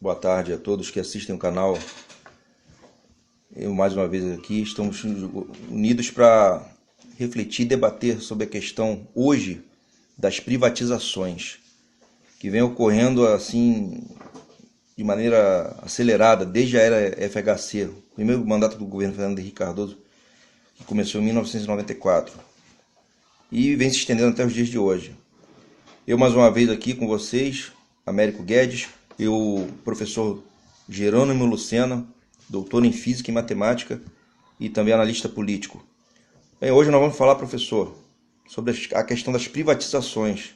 Boa tarde a todos que assistem o canal. Eu mais uma vez aqui, estamos unidos para refletir e debater sobre a questão hoje das privatizações, que vem ocorrendo assim de maneira acelerada desde a era FHC, o primeiro mandato do governo Fernando Henrique Cardoso, que começou em 1994 e vem se estendendo até os dias de hoje. Eu mais uma vez aqui com vocês, Américo Guedes, eu, professor Jerônimo Lucena, doutor em Física e Matemática e também analista político. Bem, hoje nós vamos falar, professor, sobre a questão das privatizações,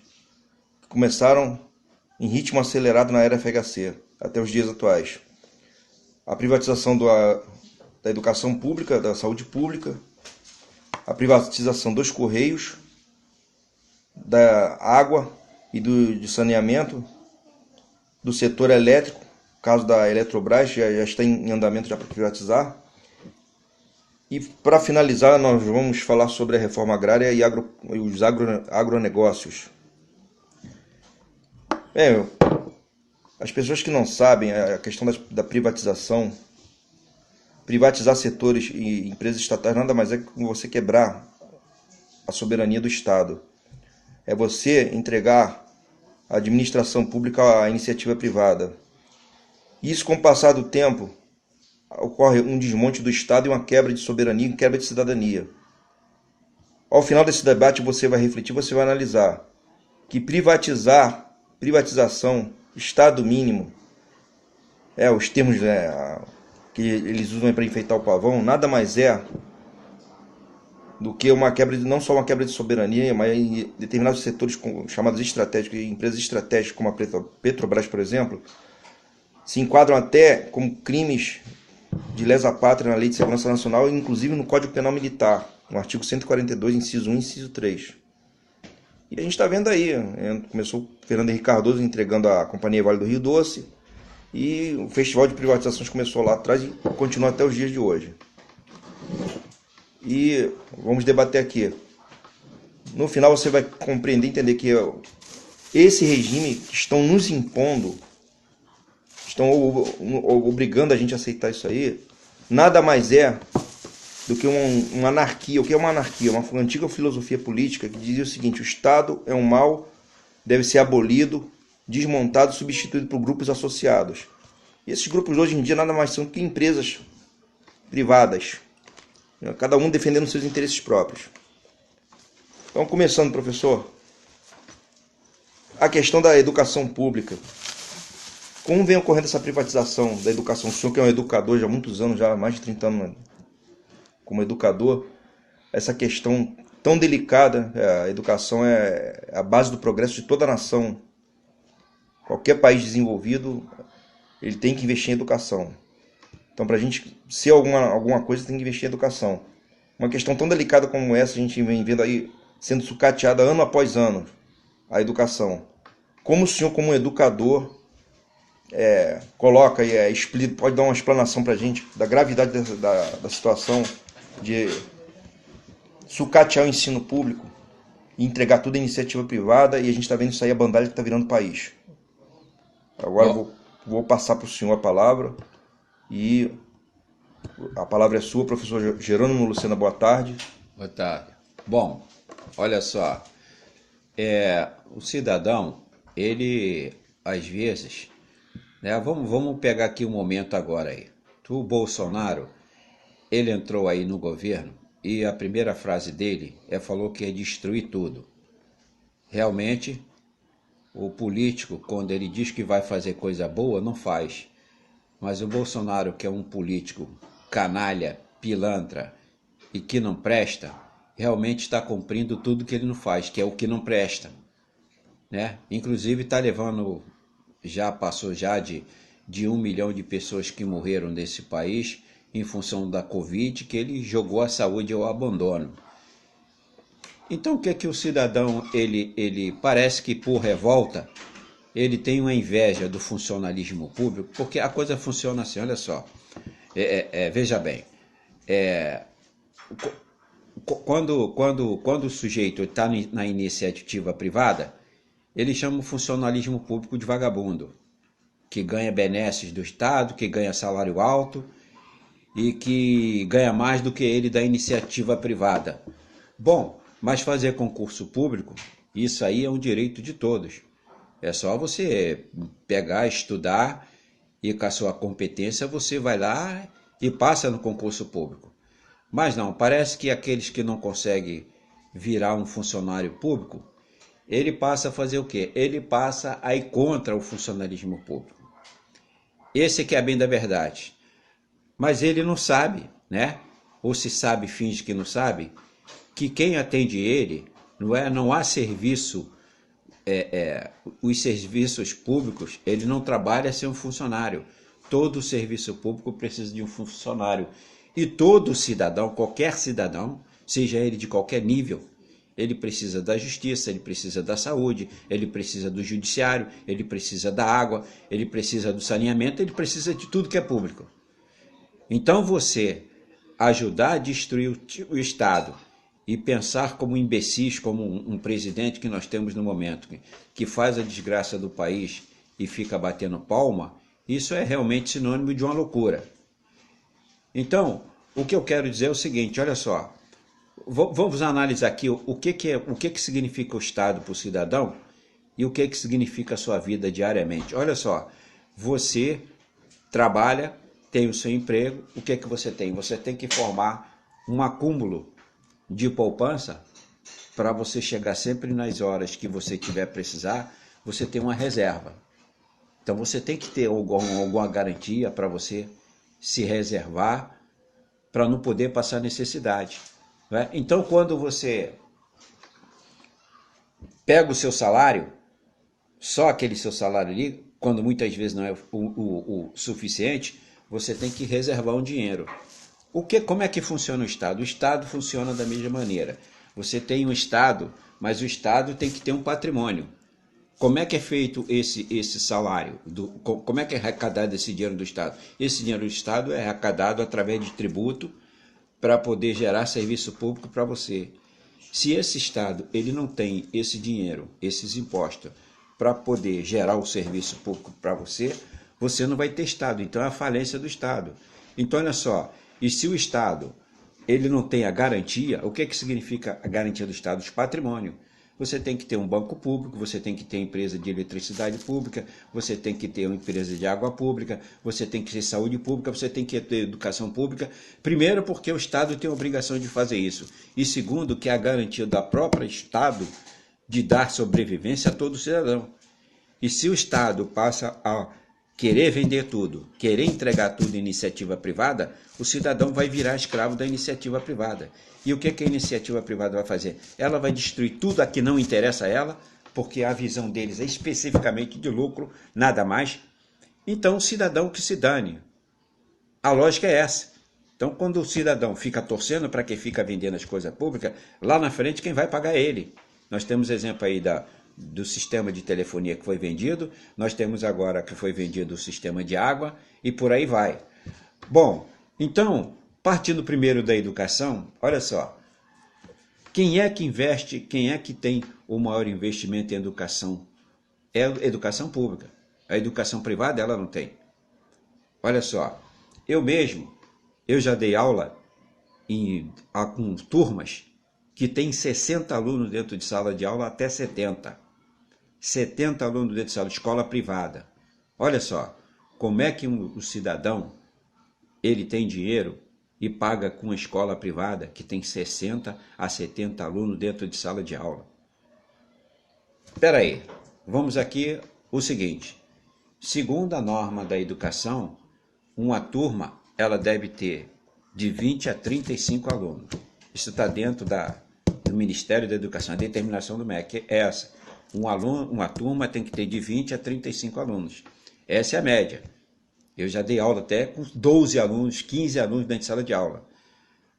que começaram em ritmo acelerado na era FHC, até os dias atuais. A privatização da educação pública, da saúde pública, a privatização dos Correios, da água e de saneamento, do setor elétrico, o caso da Eletrobras já está em andamento já para privatizar. E para finalizar, nós vamos falar sobre a reforma agrária e os agronegócios. As pessoas que não sabem a questão da privatização, privatizar setores e empresas estatais nada mais é que você quebrar a soberania do Estado. É você entregar a administração pública à iniciativa privada. Isso, com o passar do tempo, ocorre um desmonte do Estado e uma quebra de soberania e quebra de cidadania. Ao final desse debate você vai refletir, você vai analisar que privatização, Estado mínimo, os termos que eles usam para enfeitar o pavão, nada mais é do que uma quebra, não só uma quebra de soberania, mas em determinados setores chamados estratégicos, empresas estratégicas como a Petrobras, por exemplo, se enquadram até como crimes de lesa-pátria na Lei de Segurança Nacional e inclusive no Código Penal Militar, no artigo 142, inciso 1 e inciso 3. E a gente está vendo aí, começou o Fernando Henrique Cardoso entregando a Companhia Vale do Rio Doce, e o festival de privatizações começou lá atrás e continua até os dias de hoje. E vamos debater aqui. No final você vai compreender e entender que esse regime que estão nos impondo, estão obrigando a gente a aceitar isso aí, nada mais é do que uma anarquia. O que é uma anarquia? Uma antiga filosofia política que dizia o seguinte: o Estado é um mal, deve ser abolido, desmontado, substituído por grupos associados. E esses grupos hoje em dia nada mais são que empresas privadas, cada um defendendo seus interesses próprios. Então, começando, professor, a questão da educação pública. Como vem ocorrendo essa privatização da educação? O senhor que é um educador já há muitos anos, já há mais de 30 anos como educador, essa questão tão delicada, a educação é a base do progresso de toda a nação. Qualquer país desenvolvido, ele tem que investir em educação. Então, para a gente ser alguma coisa, tem que investir em educação. Uma questão tão delicada como essa, a gente vem vendo aí sendo sucateada ano após ano, a educação. Como o senhor, como um educador, coloca e pode dar uma explanação para a gente da gravidade da situação de sucatear o ensino público e entregar tudo à iniciativa privada, e a gente está vendo isso aí, a bandalha que está virando o país. Agora vou passar para o senhor a palavra. E a palavra é sua, professor Jerônimo Lucena, boa tarde. Boa tarde. Bom, olha só, o cidadão, ele, às vezes, vamos pegar aqui um momento agora aí. O Bolsonaro, ele entrou aí no governo e a primeira frase dele falou que ia destruir tudo. Realmente, o político, quando ele diz que vai fazer coisa boa, não faz. Mas o Bolsonaro, que é um político canalha, pilantra e que não presta, realmente está cumprindo tudo que ele não faz, que é o que não presta, né? Inclusive está levando, passou de 1 milhão de pessoas que morreram nesse país em função da Covid, que ele jogou a saúde ao abandono. Então o que é que o cidadão, ele parece que por revolta, ele tem uma inveja do funcionalismo público, porque a coisa funciona assim, olha só, veja bem, quando o sujeito está na iniciativa privada, Ele chama o funcionalismo público de vagabundo, que ganha benesses do Estado, que ganha salário alto e que ganha mais do que ele da iniciativa privada. Bom, mas fazer concurso público, isso aí é um direito de todos. É só você pegar, estudar e com a sua competência você vai lá e passa no concurso público. Mas não, parece que aqueles que não conseguem virar um funcionário público, ele passa a fazer o quê? Ele passa a ir contra o funcionalismo público. Esse que é bem da verdade. Mas ele não sabe, né? Ou se sabe, finge que não sabe, que quem atende ele não há serviço, os serviços públicos, ele não trabalha sem um funcionário. Todo serviço público precisa de um funcionário. E todo cidadão, qualquer cidadão, seja ele de qualquer nível, ele precisa da justiça, ele precisa da saúde, ele precisa do judiciário, ele precisa da água, ele precisa do saneamento, ele precisa de tudo que é público. Então você ajudar a destruir o Estado e pensar como imbecis, como um presidente que nós temos no momento, que faz a desgraça do país e fica batendo palma, isso é realmente sinônimo de uma loucura. Então, o que eu quero dizer é o seguinte, olha só, vamos analisar aqui o que significa o Estado para o cidadão e o que significa a sua vida diariamente. Olha só, você trabalha, tem o seu emprego, o que você tem? Você tem que formar um acúmulo de poupança para você chegar sempre nas horas que você tiver precisar, você tem uma reserva. Então você tem que ter alguma garantia para você se reservar para não poder passar necessidade. Né? Então quando você pega o seu salário, só aquele seu salário ali, quando muitas vezes não é o suficiente, você tem que reservar um dinheiro. Como é que funciona o Estado? O Estado funciona da mesma maneira. Você tem um Estado, mas o Estado tem que ter um patrimônio. Como é que é feito esse salário? Como é que é arrecadado esse dinheiro do Estado? Esse dinheiro do Estado é arrecadado através de tributo para poder gerar serviço público para você. Se esse Estado ele não tem esse dinheiro, esses impostos, para poder gerar o serviço público para você, você não vai ter Estado. Então é a falência do Estado. Então olha só, e se o Estado ele não tem a garantia, o que significa a garantia do Estado? De patrimônio. Você tem que ter um banco público, você tem que ter empresa de eletricidade pública, você tem que ter uma empresa de água pública, você tem que ter saúde pública, você tem que ter educação pública. Primeiro, porque o Estado tem a obrigação de fazer isso. E segundo, que é a garantia do próprio Estado de dar sobrevivência a todo cidadão. E se o Estado passa a querer vender tudo, querer entregar tudo em iniciativa privada, o cidadão vai virar escravo da iniciativa privada. E o que a iniciativa privada vai fazer? Ela vai destruir tudo a que não interessa a ela, porque a visão deles é especificamente de lucro, nada mais. Então o cidadão que se dane. A lógica é essa. Então quando o cidadão fica torcendo para quem fica vendendo as coisas públicas, lá na frente quem vai pagar é ele. Nós temos exemplo aí do sistema de telefonia que foi vendido, nós temos agora que foi vendido o sistema de água e por aí vai. Bom, então, partindo primeiro da educação, olha só, quem é que investe, quem é que tem o maior investimento em educação? É a educação pública. A educação privada ela não tem. Olha só, eu já dei aula com turmas que tem 60 alunos dentro de sala de aula até 70. 70 alunos dentro de sala de escola privada. Olha só, como é que o cidadão ele tem dinheiro e paga com uma escola privada que tem 60 a 70 alunos dentro de sala de aula. Espera aí, vamos aqui o seguinte. Segundo a norma da educação, uma turma ela deve ter de 20 a 35 alunos. Isso está dentro do Ministério da Educação, a determinação do MEC é essa. Uma turma tem que ter de 20 a 35 alunos. Essa é a média. Eu já dei aula até com 12 alunos, 15 alunos dentro de sala de aula.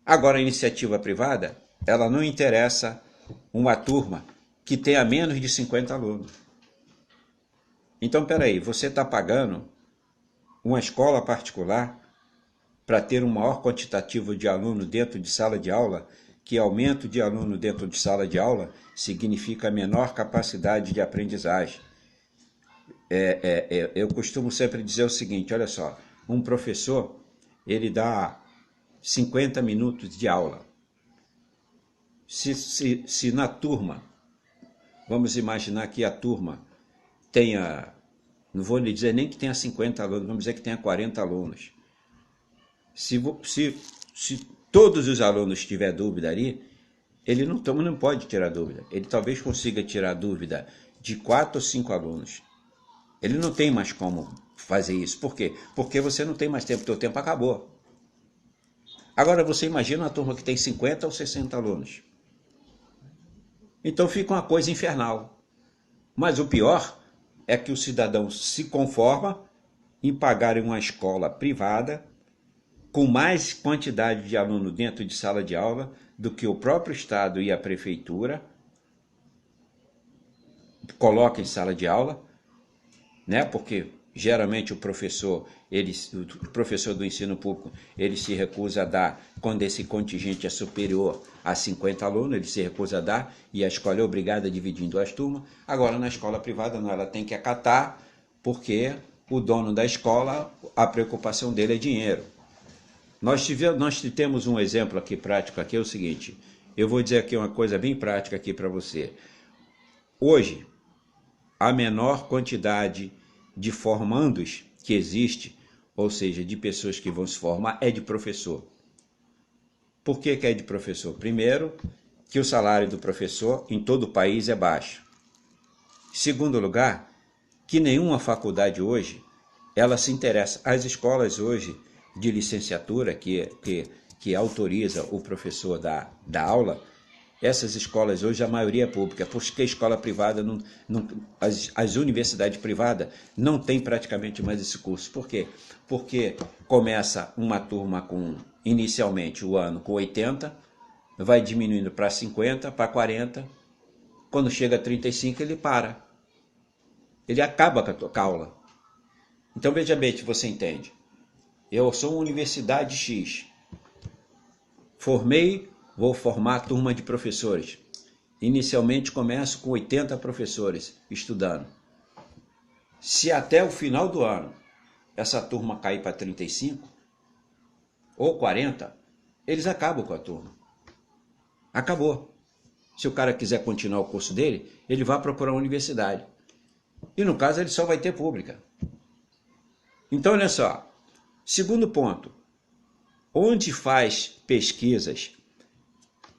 Agora, a iniciativa privada, ela não interessa uma turma que tenha menos de 50 alunos. Então, peraí, você está pagando uma escola particular para ter um maior quantitativo de alunos dentro de sala de aula que aumento de aluno dentro de sala de aula significa menor capacidade de aprendizagem. Eu costumo sempre dizer o seguinte, olha só, um professor, ele dá 50 minutos de aula. Se na turma, vamos imaginar que a turma tenha, não vou lhe dizer nem que tenha 50 alunos, vamos dizer que tenha 40 alunos. Se todos os alunos tiver dúvida ali, ele não pode tirar dúvida. Ele talvez consiga tirar dúvida de 4 ou 5 alunos. Ele não tem mais como fazer isso. Por quê? Porque você não tem mais tempo, teu tempo acabou. Agora você imagina uma turma que tem 50 ou 60 alunos. Então fica uma coisa infernal. Mas o pior é que o cidadão se conforma em pagar em uma escola privada com mais quantidade de aluno dentro de sala de aula do que o próprio Estado e a Prefeitura colocam em sala de aula, né? Porque geralmente o professor do ensino público, ele se recusa a dar quando esse contingente é superior a 50 alunos, ele se recusa a dar e a escola é obrigada a dividir em 2 turmas. Agora, na escola privada, não, ela tem que acatar, porque o dono da escola, a preocupação dele é dinheiro. Nós temos um exemplo aqui prático, aqui é o seguinte, eu vou dizer aqui uma coisa bem prática aqui para você. Hoje, a menor quantidade de formandos que existe, ou seja, de pessoas que vão se formar, é de professor. Por que é de professor? Primeiro, que o salário do professor em todo o país é baixo. Segundo lugar, que nenhuma faculdade hoje, ela se interessa. As escolas hoje de licenciatura que autoriza o professor da aula, essas escolas hoje, a maioria é pública, porque a escola privada, as universidades privadas não têm praticamente mais esse curso. Por quê? Porque começa uma turma inicialmente o ano com 80, vai diminuindo para 50, para 40, quando chega a 35 ele para. Ele acaba com a aula. Então veja bem se você entende. Eu sou uma universidade X, vou formar a turma de professores. Inicialmente começo com 80 professores estudando. Se até o final do ano essa turma cair para 35 ou 40, eles acabam com a turma. Acabou. Se o cara quiser continuar o curso dele, ele vai procurar uma universidade. E no caso ele só vai ter pública. Então olha só, segundo ponto, onde faz pesquisas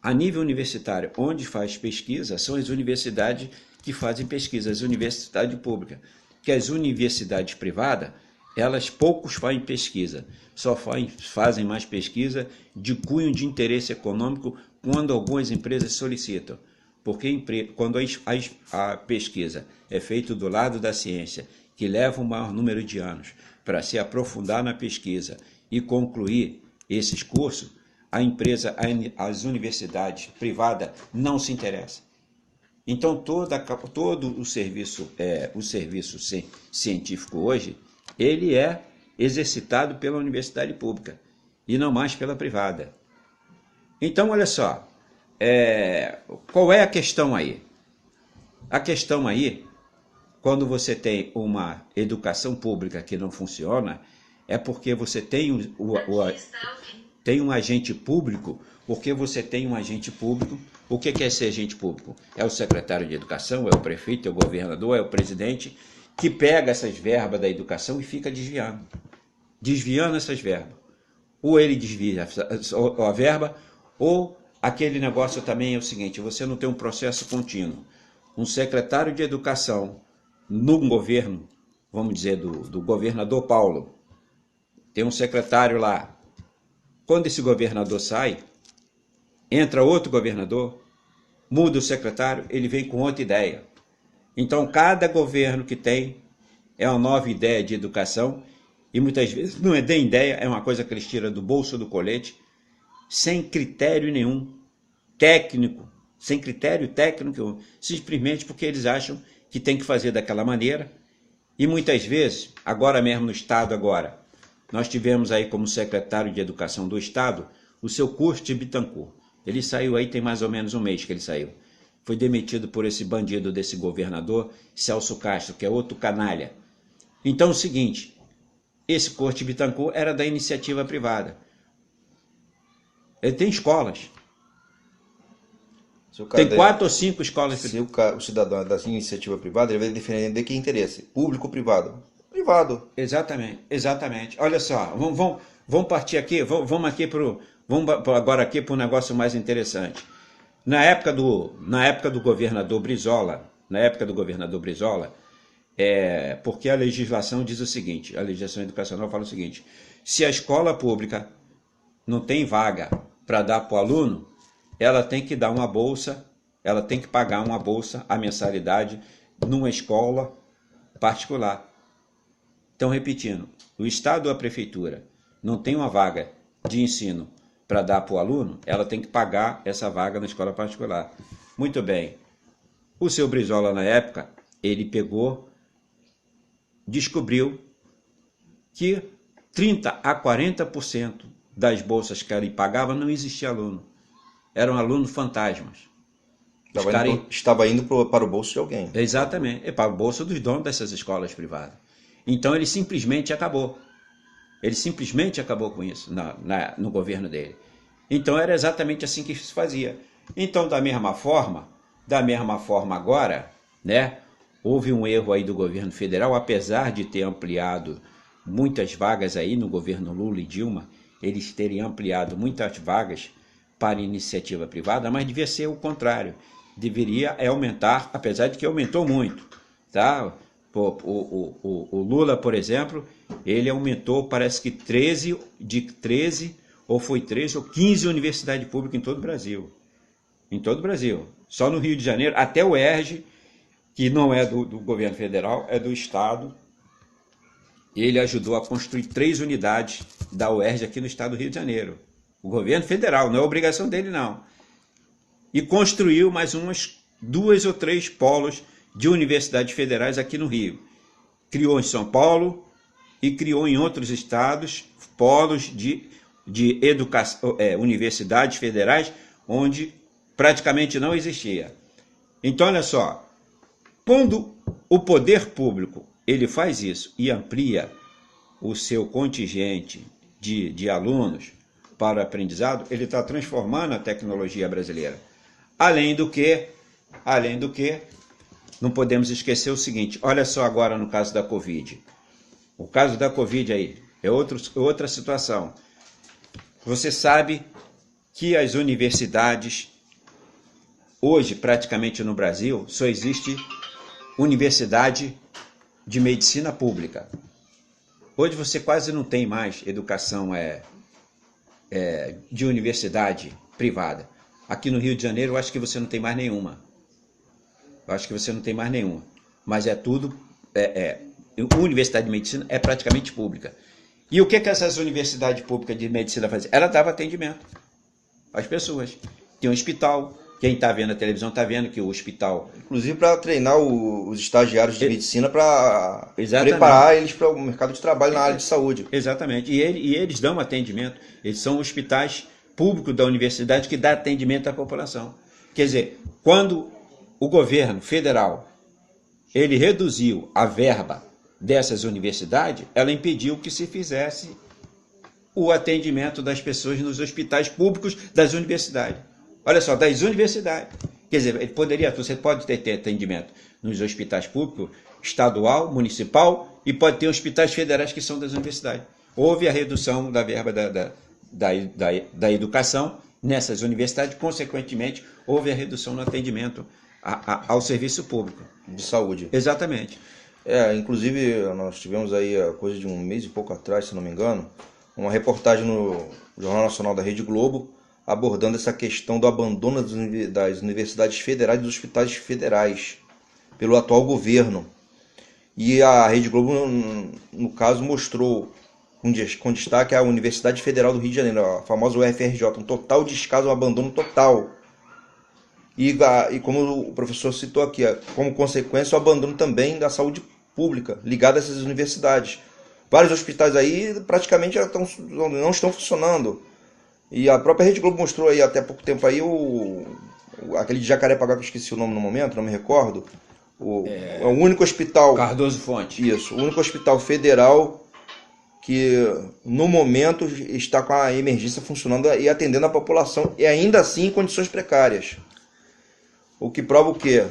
a nível universitário, onde faz pesquisa, são as universidades que fazem pesquisa, as universidades públicas. Que as universidades privadas, elas poucos fazem pesquisa, só fazem mais pesquisa de cunho de interesse econômico quando algumas empresas solicitam. Porque quando a pesquisa é feita do lado da ciência, que leva um maior número de anos para se aprofundar na pesquisa e concluir esses cursos, as universidades privadas não se interessam. Então todo o serviço científico hoje, ele é exercitado pela universidade pública e não mais pela privada. Então olha só, qual é a questão aí? A questão aí, quando você tem uma educação pública que não funciona, é porque você tem um agente público, porque você tem um agente público. O que é ser agente público? É o secretário de educação, é o prefeito, é o governador, é o presidente, que pega essas verbas da educação e fica desviando essas verbas. Ou ele desvia a verba, ou aquele negócio também é o seguinte, você não tem um processo contínuo. Um secretário de educação no governo, vamos dizer, do governador Paulo, tem um secretário lá. Quando esse governador sai, entra outro governador, muda o secretário, ele vem com outra ideia. Então, cada governo que tem é uma nova ideia de educação e muitas vezes não é nem ideia, é uma coisa que eles tiram do bolso do colete, sem critério nenhum, técnico, sem critério técnico, simplesmente porque eles acham que tem que fazer daquela maneira. E muitas vezes, agora mesmo no Estado, nós tivemos aí como secretário de Educação do Estado o seu Curso de Bittencourt. Ele saiu aí, tem mais ou menos um mês que ele saiu. Foi demitido por esse bandido desse governador, Celso Castro, que é outro canalha. Então é o seguinte, esse Corte Bittencourt era da iniciativa privada. Ele tem escolas. Tem 4 ou 5 escolas. Se o cidadão é da iniciativa privada, ele vai defender que interesse? Público ou privado? Privado. Exatamente, exatamente. Olha só, vamos partir aqui, vamos agora aqui para um negócio mais interessante. Na época do governador Brizola, porque a legislação diz o seguinte, a legislação educacional fala o seguinte, se a escola pública não tem vaga para dar para o aluno, ela tem que dar uma bolsa, ela tem que pagar uma bolsa, a mensalidade, numa escola particular. Então, repetindo, o Estado ou a Prefeitura não tem uma vaga de ensino para dar para o aluno, ela tem que pagar essa vaga na escola particular. Muito bem. O seu Brizola, na época, ele descobriu que 30% a 40% das bolsas que ele pagava não existia aluno. Eram alunos fantasmas. Estava indo para o bolso de alguém. Exatamente, é para o bolso dos donos dessas escolas privadas. Então ele simplesmente acabou. Ele simplesmente acabou com isso no governo dele. Então era exatamente assim que se fazia. Então, da mesma forma agora, né, houve um erro aí do governo federal, apesar de ter ampliado muitas vagas aí no governo Lula e Dilma, eles terem ampliado muitas vagas para iniciativa privada, mas devia ser o contrário. Deveria aumentar, apesar de que aumentou muito, tá? O Lula, por exemplo, ele aumentou, parece que 13 ou 15 universidades públicas em todo o Brasil. Em todo o Brasil. Só no Rio de Janeiro, até o ERJ, que não é do governo federal, é do Estado, ele ajudou a construir 3 unidades da UERJ aqui no estado do Rio de Janeiro. O governo federal, não é obrigação dele, não. E construiu mais 2 ou 3 polos de universidades federais aqui no Rio. Criou em São Paulo e criou em outros estados polos de educação, universidades federais, onde praticamente não existia. Então, olha só, quando o poder público ele faz isso e amplia o seu contingente de alunos para o aprendizado, ele está transformando a tecnologia brasileira. Além do que, não podemos esquecer o seguinte, olha só agora no caso da Covid. O caso da Covid aí é outra situação. Você sabe que as universidades, hoje praticamente no Brasil, só existe universidade de medicina pública. Hoje você quase não tem mais educação de universidade privada. Aqui no Rio de Janeiro eu acho que você não tem mais nenhuma. Mas é tudo... Universidade de medicina é praticamente pública. E o que essas universidades públicas de medicina faziam? Ela dava atendimento às pessoas. Tem um hospital... Quem está vendo a televisão está vendo que o hospital... Inclusive para treinar os estagiários de medicina para preparar eles para o mercado de trabalho na área de saúde. Exatamente. E eles dão atendimento. Eles são hospitais públicos da universidade que dá atendimento à população. Quer dizer, quando o governo federal ele reduziu a verba dessas universidades, ela impediu que se fizesse o atendimento das pessoas nos hospitais públicos das universidades. Olha só, das universidades. Quer dizer, você pode ter atendimento nos hospitais públicos, estadual, municipal, e pode ter hospitais federais que são das universidades. Houve a redução da verba da educação nessas universidades, consequentemente, houve a redução no atendimento ao serviço público. De saúde. Exatamente. Inclusive, nós tivemos aí, coisa de um mês e pouco atrás, se não me engano, uma reportagem no Jornal Nacional da Rede Globo, abordando essa questão do abandono das universidades federais e dos hospitais federais pelo atual governo. E a Rede Globo, no caso, mostrou com destaque a Universidade Federal do Rio de Janeiro, a famosa UFRJ, um total descaso, um abandono total. E como o professor citou aqui, como consequência, o abandono também da saúde pública, ligada a essas universidades. Vários hospitais aí praticamente não estão funcionando. E a própria Rede Globo mostrou aí até pouco tempo aí aquele de Jacarepaguá, que eu esqueci o nome no momento, não me recordo. É o único hospital. Cardoso Fonte. Isso, o único hospital federal que no momento está com a emergência funcionando e atendendo a população, e ainda assim em condições precárias. O que prova o quê?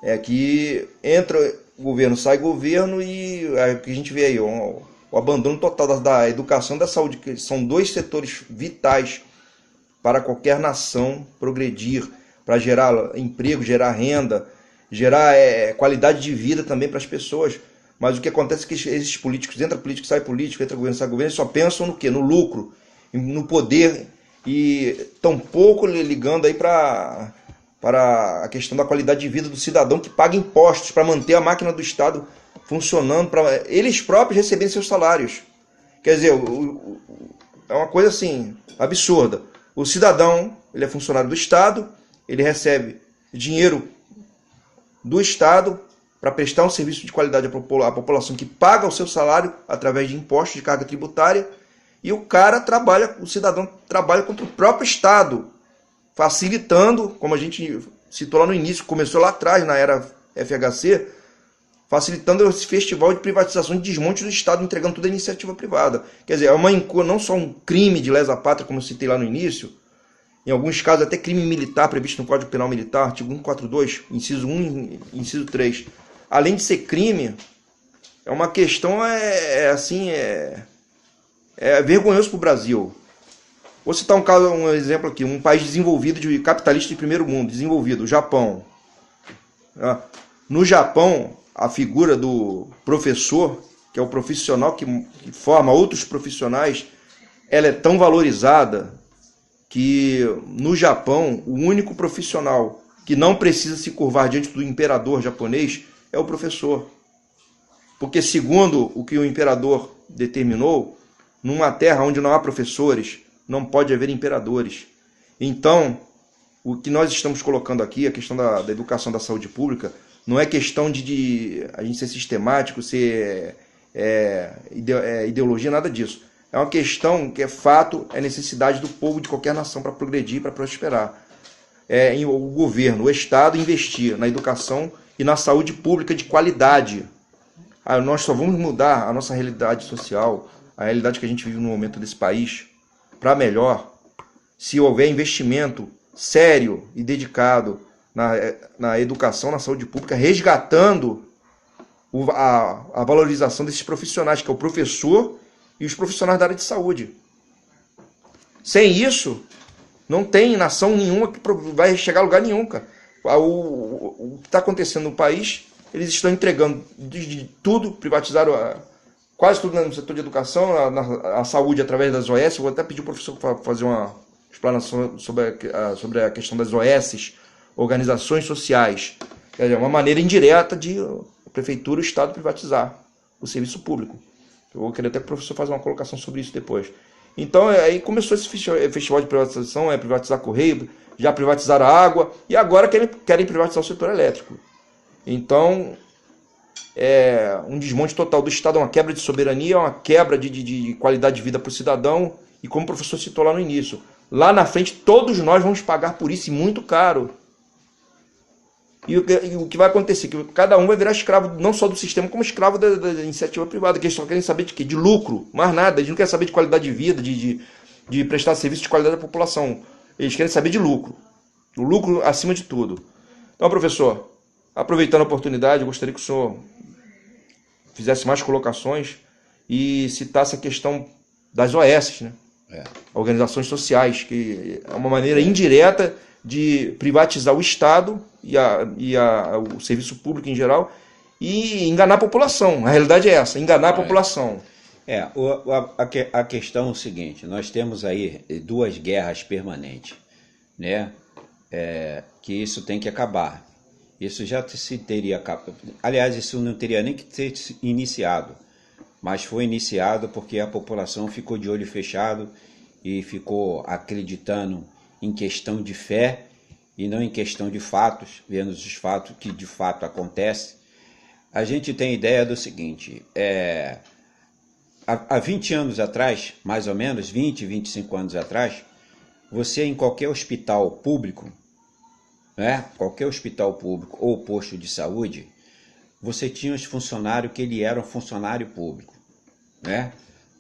É que entra governo, sai governo, e é o que a gente vê aí, o abandono total da educação e da saúde, que são dois setores vitais para qualquer nação progredir, para gerar emprego, gerar renda, gerar qualidade de vida também para as pessoas. Mas o que acontece é que esses políticos, entra político, sai governo, eles só pensam no quê? No lucro, no poder, e tão pouco ligando aí para a questão da qualidade de vida do cidadão que paga impostos para manter a máquina do Estado funcionando, para eles próprios receberem seus salários. Quer dizer, é uma coisa assim, absurda. O cidadão, ele é funcionário do Estado, ele recebe dinheiro do Estado para prestar um serviço de qualidade à população que paga o seu salário através de impostos de carga tributária, e o cidadão trabalha contra o próprio Estado, facilitando, como a gente citou lá no início, começou lá atrás, na era FHC, facilitando esse festival de privatização e desmonte do Estado, entregando tudo à iniciativa privada. Quer dizer, não só um crime de lesa pátria, como eu citei lá no início, em alguns casos até crime militar previsto no Código Penal Militar, artigo 142, inciso 1 e inciso 3. Além de ser crime, é uma questão vergonhoso para o Brasil. Vou citar um exemplo aqui, um país desenvolvido, capitalista de primeiro mundo, desenvolvido, o Japão. No Japão, a figura do professor, que é o profissional que forma outros profissionais, ela é tão valorizada que no Japão, o único profissional que não precisa se curvar diante do imperador japonês é o professor. Porque, segundo o que o imperador determinou, numa terra onde não há professores, não pode haver imperadores. Então, o que nós estamos colocando aqui, a questão da educação, da saúde pública, não é questão de a gente ser sistemático, ser ideologia, nada disso. É uma questão que é fato, é necessidade do povo de qualquer nação para progredir, para prosperar. O governo, o Estado investir na educação e na saúde pública de qualidade. Nós só vamos mudar a nossa realidade social, a realidade que a gente vive no momento desse país, para melhor, se houver investimento sério e dedicado na educação, na saúde pública, resgatando a valorização desses profissionais, que é o professor e os profissionais da área de saúde. Sem isso, não tem nação nenhuma que vai chegar a lugar nenhum, cara. O que está acontecendo no país, eles estão entregando de tudo, privatizaram quase tudo no setor de educação, a saúde através das OS. Eu vou até pedir o professor para fazer uma explanação sobre a questão das OS, organizações sociais. Quer dizer, uma maneira indireta de a prefeitura e o Estado privatizar o serviço público. Eu vou querer até que o professor faça uma colocação sobre isso depois. Então, aí começou esse festival de privatização, privatizar Correio, já privatizaram a água, e agora querem privatizar o setor elétrico. Então, um desmonte total do Estado, uma quebra de soberania, uma quebra de qualidade de vida para o cidadão, e como o professor citou lá no início, lá na frente todos nós vamos pagar por isso, e muito caro. E o que vai acontecer? Que cada um vai virar escravo não só do sistema, como escravo da iniciativa privada, que eles só querem saber de quê? De lucro, mais nada. Eles não querem saber de qualidade de vida, de prestar serviço de qualidade à população. Eles querem saber de lucro. O lucro acima de tudo. Então, professor, aproveitando a oportunidade, eu gostaria que o senhor fizesse mais colocações e citasse a questão das OS, né? Organizações sociais, que é uma maneira indireta de privatizar o Estado e o serviço público em geral e enganar a população. A realidade é essa, enganar a população. A questão é o seguinte, nós temos aí duas guerras permanentes, né? Que isso tem que acabar. Isso já se teria acabado. Aliás, isso não teria nem que ter iniciado, mas foi iniciado porque a população ficou de olho fechado e ficou acreditando em questão de fé e não em questão de fatos, vendo os fatos que de fato acontecem. A gente tem ideia do seguinte, há 20 anos atrás, mais ou menos, 20, 25 anos atrás, você em qualquer hospital público, né? Qualquer hospital público ou posto de saúde, você tinha os funcionários que ele era um funcionário público, né?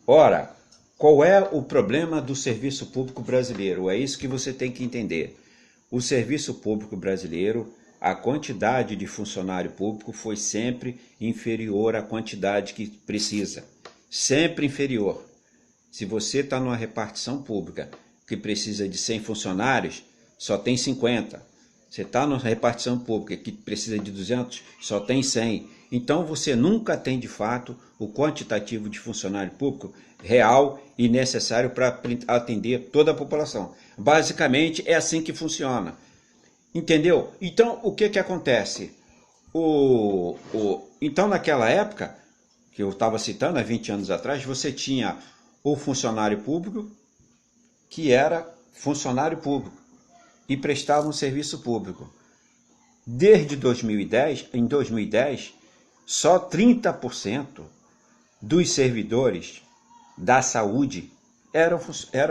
Ora, qual é o problema do serviço público brasileiro? É isso que você tem que entender. O serviço público brasileiro, a quantidade de funcionário público foi sempre inferior à quantidade que precisa. Sempre inferior. Se você está numa repartição pública que precisa de 100 funcionários, só tem 50. Você está numa repartição pública que precisa de 200, só tem 100. Então você nunca tem de fato o quantitativo de funcionário público real e necessário para atender toda a população. Basicamente é assim que funciona. Entendeu? Então o que acontece? Então naquela época, que eu estava citando há 20 anos atrás, você tinha o funcionário público que era funcionário público e prestava um serviço público. Desde 2010, em 2010, só 30% dos servidores da saúde eram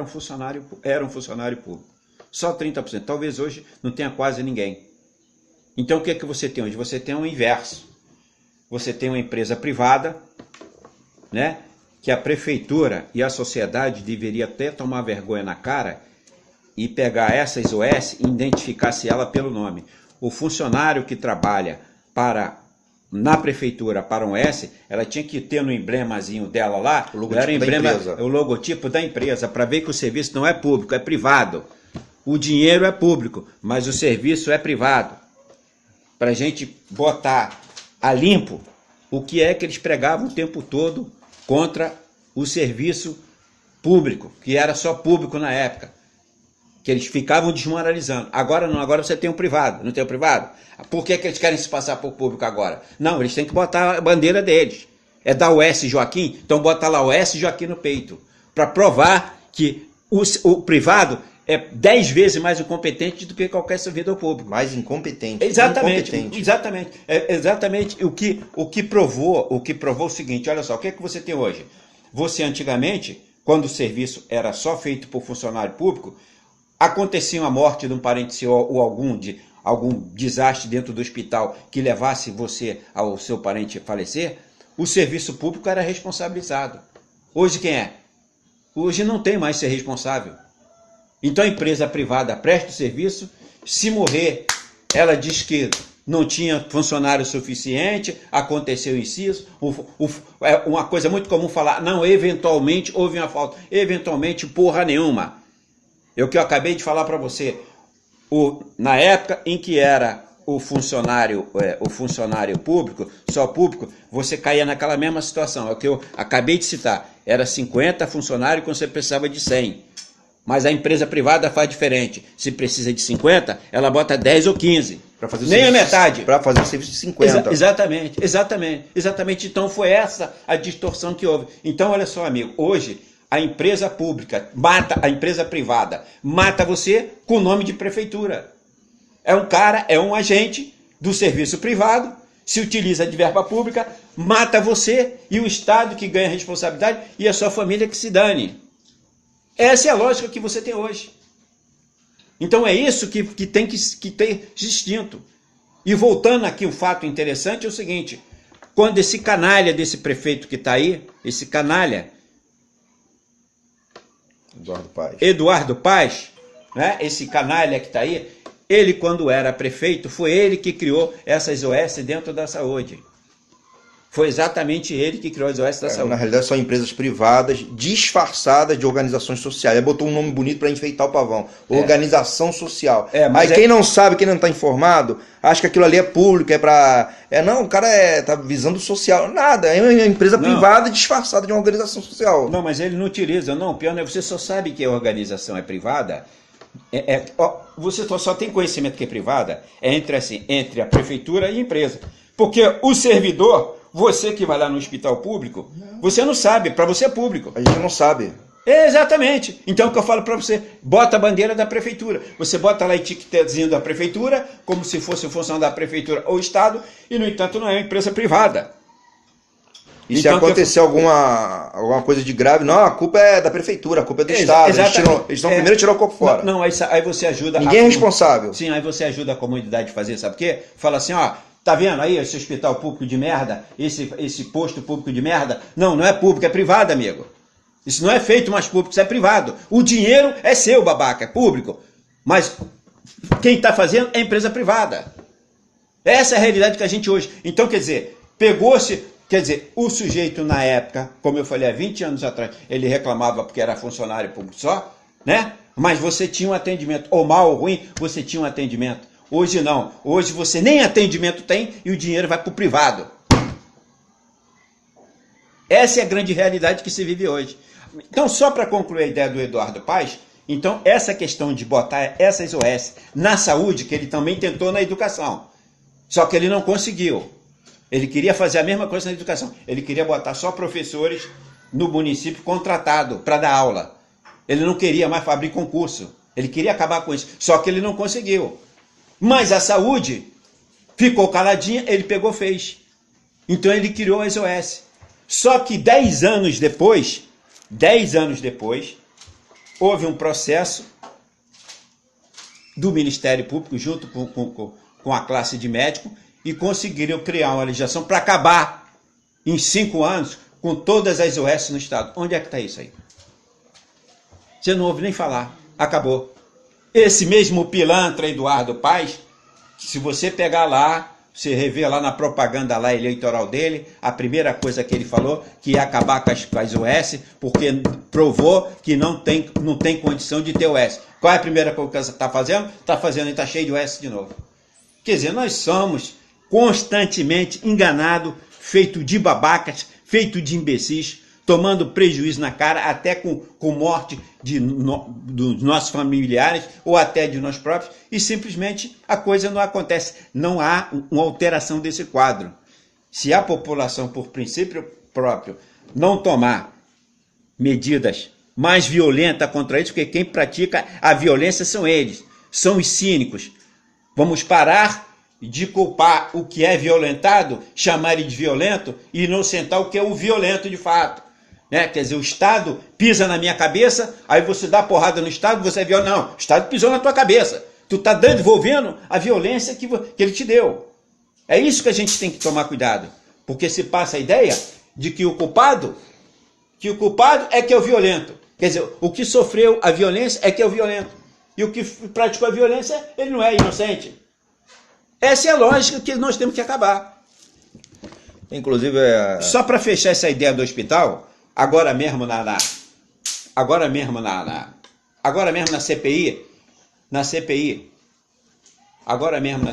funcionário público. Só 30%. Talvez hoje não tenha quase ninguém. Então o que é que você tem hoje? Você tem o inverso. Você tem uma empresa privada, né, que a prefeitura e a sociedade deveria até tomar vergonha na cara e pegar essas OS e identificar-se ela pelo nome. O funcionário que trabalha na prefeitura para um OS, ela tinha que ter no emblemazinho dela lá, o logotipo da empresa, para ver que o serviço não é público, é privado. O dinheiro é público, mas o serviço é privado. Para a gente botar a limpo o que é que eles pregavam o tempo todo contra o serviço público, que era só público na época, que eles ficavam desmoralizando. Agora não, agora você tem o privado, não tem o privado? Por que eles querem se passar por público agora? Não, eles têm que botar a bandeira deles. É da UES Joaquim, então bota lá UES Joaquim no peito, para provar que o privado é 10 vezes mais incompetente do que qualquer servidor público. Mais incompetente. Exatamente, exatamente. O que provou o seguinte, olha só, o que é que você tem hoje? Você antigamente, quando o serviço era só feito por funcionário público, acontecia a morte de um parente seu ou algum desastre dentro do hospital que levasse você ao seu parente falecer, o serviço público era responsabilizado. Hoje quem é? Hoje não tem mais ser responsável. Então a empresa privada presta o serviço, se morrer, ela diz que não tinha funcionário suficiente, aconteceu inciso, é uma coisa muito comum falar, não, eventualmente houve uma falta, eventualmente porra nenhuma. É o que eu acabei de falar para você, na época em que era o funcionário público, só público, você caía naquela mesma situação, é o que eu acabei de citar, era 50 funcionários quando você precisava de 100. Mas a empresa privada faz diferente. Se precisa de 50, ela bota 10 ou 15. Nem a metade. Para fazer o serviço de 50. Exatamente. Então foi essa a distorção que houve. Então, olha só, amigo, hoje a empresa pública mata a empresa privada, mata você com o nome de prefeitura. É um agente do serviço privado, se utiliza de verba pública, mata você e o Estado que ganha a responsabilidade e a sua família que se dane. Essa é a lógica que você tem hoje. Então é isso que tem que ter distinto. E voltando aqui, um fato interessante é o seguinte, quando esse canalha desse prefeito que está aí, esse canalha, Eduardo Paes, né, esse canalha que está aí, ele quando era prefeito, foi ele que criou essas OS dentro da saúde. Foi exatamente ele que criou as OS da saúde. Na realidade são empresas privadas disfarçadas de organizações sociais. Ele botou um nome bonito para enfeitar o pavão. Organização social. Mas quem não sabe, quem não está informado, acha que aquilo ali é público, é para... Não, o cara está visando o social. Nada, é uma empresa privada disfarçada de uma organização social. Não, mas ele não utiliza. Não, pior não é, você só sabe que a organização é privada. Você só tem conhecimento que é privada entre a prefeitura e a empresa. Porque o servidor... Você que vai lá no hospital público, você não sabe, para você é público. A gente não sabe. Exatamente. Então o que eu falo para você, bota a bandeira da prefeitura. Você bota lá a etiquetazinha da prefeitura, como se fosse função da prefeitura ou Estado, e no entanto não é uma empresa privada. E se acontecer alguma coisa de grave, não, a culpa é da prefeitura, a culpa é do Estado. Eles vão primeiro tirar o copo fora. Não, aí você ajuda... Ninguém é responsável. Sim, aí você ajuda a comunidade a fazer, sabe o quê? Fala assim, ó, tá vendo aí esse hospital público de merda, esse posto público de merda? Não é público, é privado, amigo. Isso não é feito mais público, isso é privado. O dinheiro é seu, babaca, é público. Mas quem está fazendo é empresa privada. Essa é a realidade que a gente hoje... Então, quer dizer, pegou-se... Quer dizer, o sujeito na época, como eu falei há 20 anos atrás, ele reclamava porque era funcionário público só, né? Mas você tinha um atendimento, ou mal ou ruim, você tinha um atendimento. Hoje não. Hoje você nem atendimento tem e o dinheiro vai para o privado. Essa é a grande realidade que se vive hoje. Então, só para concluir a ideia do Eduardo Paes, então essa questão de botar essas OS na saúde, que ele também tentou na educação, só que ele não conseguiu. Ele queria fazer a mesma coisa na educação. Ele queria botar só professores no município contratado para dar aula. Ele não queria mais abrir concurso. Ele queria acabar com isso. Só que ele não conseguiu. Mas a saúde ficou caladinha, ele pegou, fez. Então ele criou as OS. Só que 10 anos depois, houve um processo do Ministério Público junto com a classe de médicos e conseguiram criar uma legislação para acabar em 5 anos com todas as OS no estado. Onde é que está isso aí? Você não ouve nem falar. Acabou. Esse mesmo pilantra Eduardo Paes, se você pegar lá, você rever lá na propaganda lá eleitoral dele, a primeira coisa que ele falou, que ia acabar com as OS, porque provou que não tem condição de ter OS. Qual é a primeira coisa que você está fazendo? Está fazendo e está cheio de OS de novo. Quer dizer, nós somos constantemente enganados, feito de babacas, feito de imbecis, tomando prejuízo na cara, até com morte dos nossos familiares ou até de nós próprios, e simplesmente a coisa não acontece. Não há uma alteração desse quadro. Se a população, por princípio próprio, não tomar medidas mais violentas contra isso, porque quem pratica a violência são eles, são os cínicos. Vamos parar de culpar o que é violentado, chamar ele de violento e inocentar o que é o violento de fato. Né? Quer dizer, o Estado pisa na minha cabeça, aí você dá porrada no Estado, você é violento. Não, o Estado pisou na tua cabeça. Tu está devolvendo a violência que ele te deu. É isso que a gente tem que tomar cuidado. Porque se passa a ideia de que o culpado é que é o violento. Quer dizer, o que sofreu a violência é que é o violento. E o que praticou a violência, ele não é inocente. Essa é a lógica que nós temos que acabar. Inclusive, só para fechar essa ideia do hospital, agora mesmo na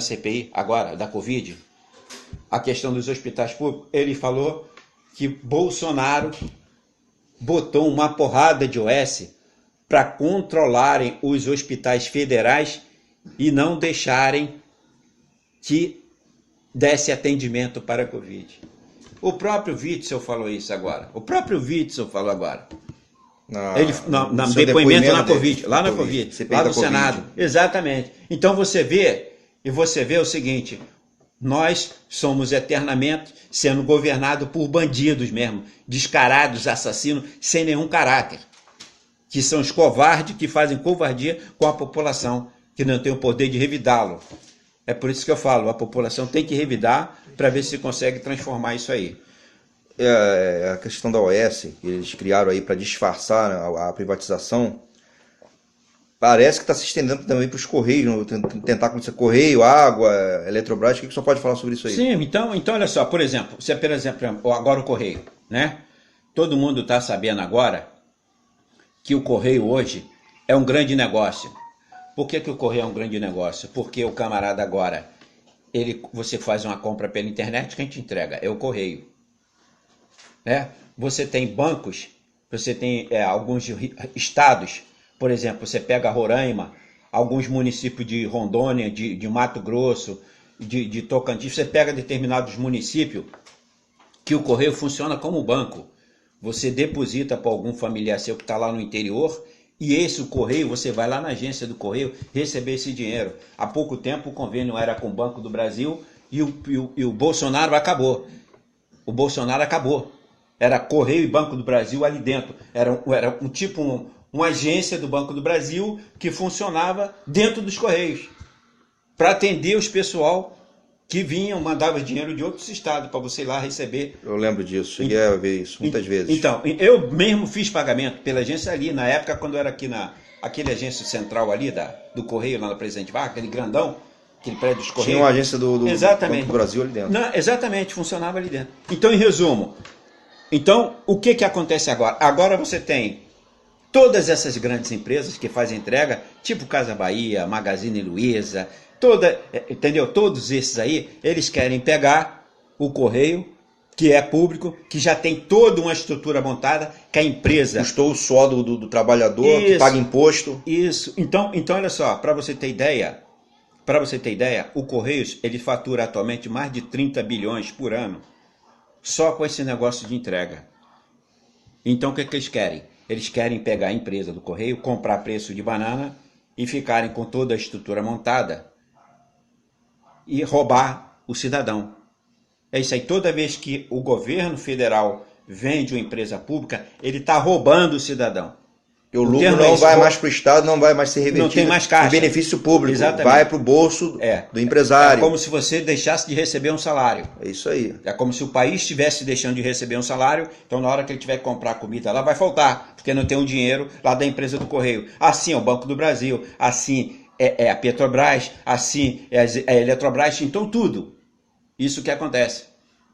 CPI, agora da Covid, a questão dos hospitais públicos, ele falou que Bolsonaro botou uma porrada de OS para controlarem os hospitais federais e não deixarem que desse atendimento para a Covid. O próprio Witzel falou isso agora. Ele, no depoimento na Covid, lá na Covid, lá no Senado. Exatamente. Então você vê o seguinte, nós somos eternamente sendo governados por bandidos mesmo, descarados, assassinos, sem nenhum caráter, que são os covardes que fazem covardia com a população, que não tem o poder de revidá-lo. É por isso que eu falo, a população tem que revidar para ver se consegue transformar isso aí. A questão da OS, que eles criaram aí para disfarçar a privatização, parece que está se estendendo também para os Correios, tentar acontecer Correio, água, Eletrobras. O que você pode falar sobre isso aí? Sim, então olha só, por exemplo, agora o Correio, né? Todo mundo está sabendo agora que o Correio hoje é um grande negócio. Por que o Correio é um grande negócio? Porque o camarada agora, você faz uma compra pela internet, quem te entrega é o Correio. Né? Você tem bancos, você tem alguns estados, por exemplo, você pega Roraima, alguns municípios de Rondônia, de Mato Grosso, de Tocantins, você pega determinados municípios que o Correio funciona como banco. Você deposita para algum familiar seu que está lá no interior, e o Correio, você vai lá na agência do Correio receber esse dinheiro. Há pouco tempo o convênio era com o Banco do Brasil e o Bolsonaro acabou. O Bolsonaro acabou. Era Correio e Banco do Brasil ali dentro. Era um tipo, uma agência do Banco do Brasil que funcionava dentro dos Correios para atender os pessoal que vinham, mandavam dinheiro de outros estados para você ir lá receber. Eu lembro disso, cheguei a ver isso muitas vezes. Então, eu mesmo fiz pagamento pela agência ali, na época quando eu era aqui aquele agência central ali do Correio, lá na Presidente Vargas, aquele grandão, aquele prédio dos Correios. Tinha uma agência do Banco do Brasil ali dentro. Não, exatamente, funcionava ali dentro. Então, em resumo, o que acontece agora? Agora você tem todas essas grandes empresas que fazem entrega, tipo Casa Bahia, Magazine Luiza, entendeu? Todos esses aí, eles querem pegar o Correio, que é público, que já tem toda uma estrutura montada, que a empresa... Custou o suor do trabalhador, que paga imposto. Isso. Então olha só, para você ter ideia, o Correios, ele fatura atualmente mais de 30 bilhões por ano, só com esse negócio de entrega. Então o que eles querem? Eles querem pegar a empresa do Correio, comprar preço de banana e ficarem com toda a estrutura montada e roubar o cidadão. É isso aí. Toda vez que o governo federal vende uma empresa pública, ele está roubando o cidadão. O lucro não vai mais para o Estado, não vai mais ser revertido. Não tem mais caixa. Em benefício público. Exatamente. Vai para o bolso do empresário. É como se você deixasse de receber um salário. É isso aí. É como se o país estivesse deixando de receber um salário, então na hora que ele tiver que comprar comida lá, vai faltar, porque não tem o dinheiro lá da empresa do Correio. Assim é o Banco do Brasil, assim é a Petrobras, assim é a Eletrobras, então tudo. Isso que acontece.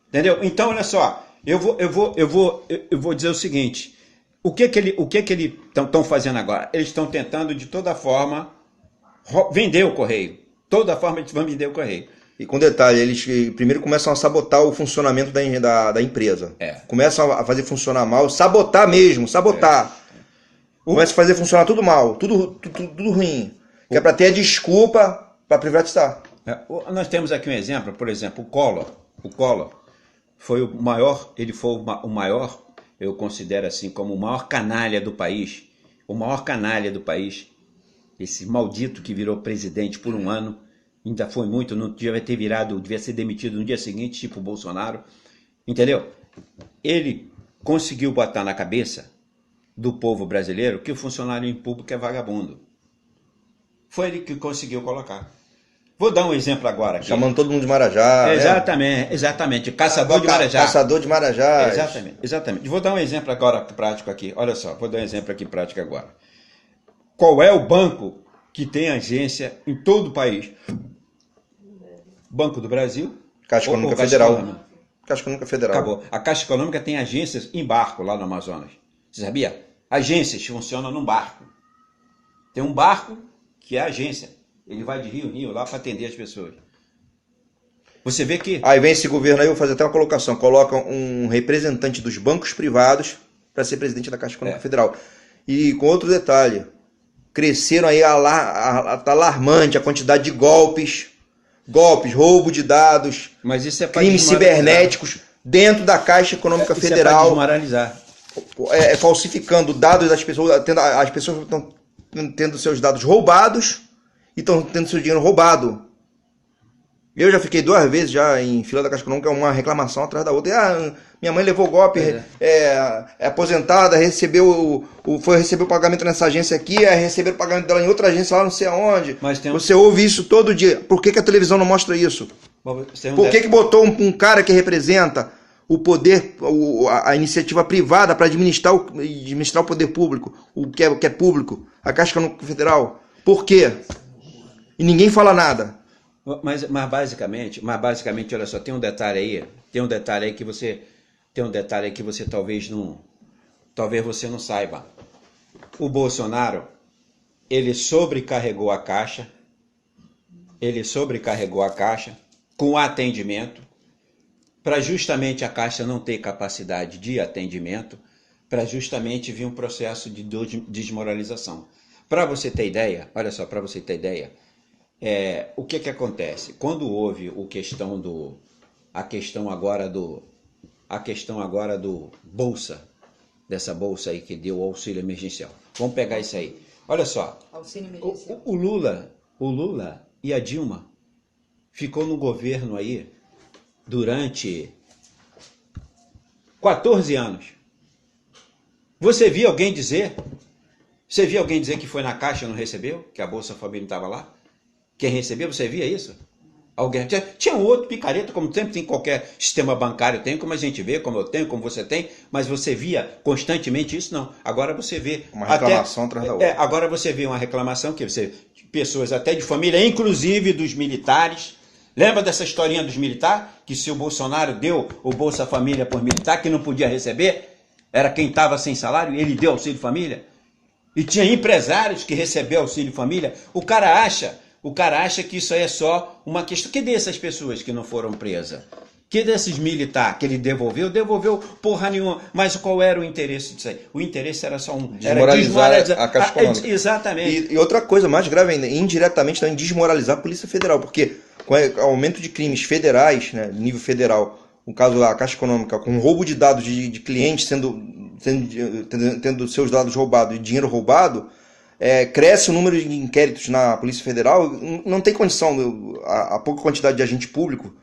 Entendeu? Então, olha só, eu vou dizer o seguinte, o que eles estão fazendo agora? Eles estão tentando, de toda forma, vender o Correio. Toda forma eles vão vender o Correio. E com detalhe, eles primeiro começam a sabotar o funcionamento da empresa. Começam a fazer funcionar mal, sabotar mesmo, sabotar. Começa a fazer funcionar tudo mal, tudo ruim. Que é para ter a desculpa para privatizar. Nós temos aqui um exemplo, por exemplo, o Collor foi o maior, o maior, eu considero assim, como o maior canalha do país. O maior canalha do país. Esse maldito que virou presidente por um ano, ainda foi muito, não devia ter virado, devia ser demitido no dia seguinte, tipo o Bolsonaro. Entendeu? Ele conseguiu botar na cabeça do povo brasileiro que o funcionário público é vagabundo. Foi ele que conseguiu colocar. Vou dar um exemplo agora aqui. Chamando todo mundo de Marajá. Exatamente. Caçador de Marajá. Caçador de Marajá. Exatamente. Vou dar um exemplo agora prático aqui. Olha só, vou dar um exemplo aqui prático agora. Qual é o banco que tem agência em todo o país? Banco do Brasil. Caixa Econômica Federal. Caixa Econômica Federal. Acabou. A Caixa Econômica tem agências em barco lá no Amazonas. Você sabia? Agências funcionam num barco. Tem um barco que é a agência. Ele vai de rio em rio lá para atender as pessoas. Você vê que... Aí vem esse governo aí, eu vou fazer até uma colocação. Coloca um representante dos bancos privados para ser presidente da Caixa Econômica Federal. E com outro detalhe, cresceram aí alarmante a quantidade de golpes, roubo de dados, mas isso é crimes cibernéticos dentro da Caixa Econômica Federal. É desmoralizar. Falsificando dados das pessoas, as pessoas estão tendo seus dados roubados e estão tendo seu dinheiro roubado. Eu já fiquei 2 vezes já em fila da Caixa Econômica, uma reclamação atrás da outra. Minha mãe levou golpe, é aposentada, foi receber o pagamento nessa agência aqui, receber o pagamento dela em outra agência lá não sei aonde. Você ouve isso todo dia. Por que a televisão não mostra isso? Por que botou um cara que representa o poder, a iniciativa privada para administrar o poder público, o que é público, a Caixa Econômica Federal? Por quê? E ninguém fala nada. Mas basicamente, olha só, tem um detalhe aí que você talvez você não saiba. O Bolsonaro, ele sobrecarregou a Caixa com atendimento, para justamente a Caixa não ter capacidade de atendimento, para justamente vir um processo de desmoralização. Para você ter ideia, olha só, o que acontece? Quando houve a questão agora do Bolsa, dessa Bolsa aí que deu o auxílio emergencial. Vamos pegar isso aí. Olha só, o Lula e a Dilma ficou no governo aí durante 14 anos. Você via alguém dizer? Você via alguém dizer que foi na Caixa e não recebeu? Que a Bolsa Família não estava lá? Quem recebeu, você via isso? Alguém tinha um outro picareta, como sempre tem em qualquer sistema bancário, tem, como a gente vê, como eu tenho, como você tem, mas você via constantemente isso? Não. Agora você vê... Uma reclamação atrás da outra. Agora você vê uma reclamação que você... Pessoas até de família, inclusive dos militares. Lembra dessa historinha dos militares? Que se o Bolsonaro deu o Bolsa Família por militar, que não podia receber, era quem estava sem salário, ele deu Auxílio Família. E tinha empresários que receberam Auxílio Família. O cara acha que isso aí é só uma questão. Que dessas pessoas que não foram presas? Que desses militares que ele devolveu? Devolveu porra nenhuma. Mas qual era o interesse disso aí? O interesse era só desmoralizar a Caixa Econômica. Exatamente. E outra coisa mais grave ainda, indiretamente também desmoralizar a Polícia Federal, porque com o aumento de crimes federais, né, nível federal, no caso da Caixa Econômica, com roubo de dados de clientes tendo seus dados roubados e dinheiro roubado, cresce o número de inquéritos na Polícia Federal, não tem condição, a pouca quantidade de agente público,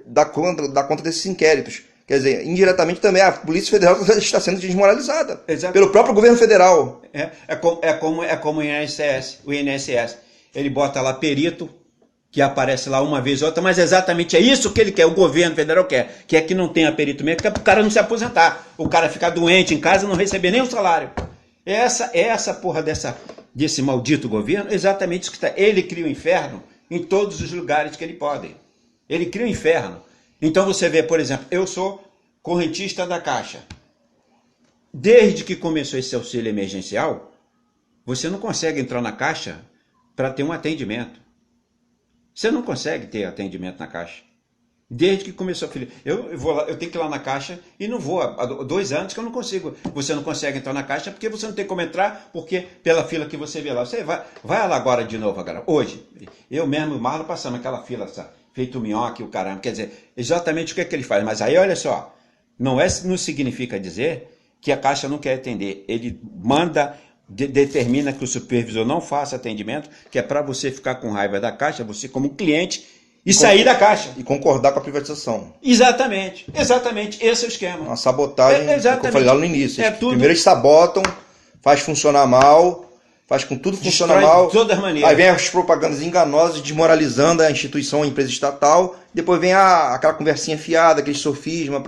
dar conta desses inquéritos. Quer dizer, indiretamente também a Polícia Federal está sendo desmoralizada pelo próprio governo federal. É como o INSS, ele bota lá perito, que aparece lá uma vez ou outra, mas exatamente é isso que ele quer, o governo federal quer, que é que não tenha perito mesmo, que é para o cara não se aposentar, o cara ficar doente em casa e não receber nem o salário. Essa porra desse maldito governo, exatamente isso que está. Ele cria o inferno em todos os lugares que ele pode. Ele cria o inferno. Então você vê, por exemplo, eu sou correntista da Caixa. Desde que começou esse auxílio emergencial, você não consegue entrar na Caixa para ter um atendimento. Você não consegue ter atendimento na Caixa. Desde que começou, filho. Eu tenho que ir lá na Caixa e não vou. Há 2 anos que eu não consigo. Você não consegue entrar na Caixa porque você não tem como entrar, porque pela fila que você vê lá. Você vai lá agora de novo, agora. Hoje. Eu mesmo, o Marlon, passamos aquela fila, sabe? Feito minhoque, o caramba. Quer dizer, exatamente o que é que ele faz. Mas aí, olha só. Não significa dizer que a Caixa não quer atender. Ele manda... determina que o supervisor não faça atendimento, que é para você ficar com raiva da Caixa, você como cliente, e sair da Caixa. E concordar com a privatização. Exatamente, esse é o esquema. Uma sabotagem, que eu falei lá no início. Primeiro eles sabotam, faz funcionar mal, faz com tudo funcionar mal. De todas maneiras. Aí vem as propagandas enganosas, desmoralizando a instituição, a empresa estatal, depois vem aquela conversinha fiada, aquele sofisma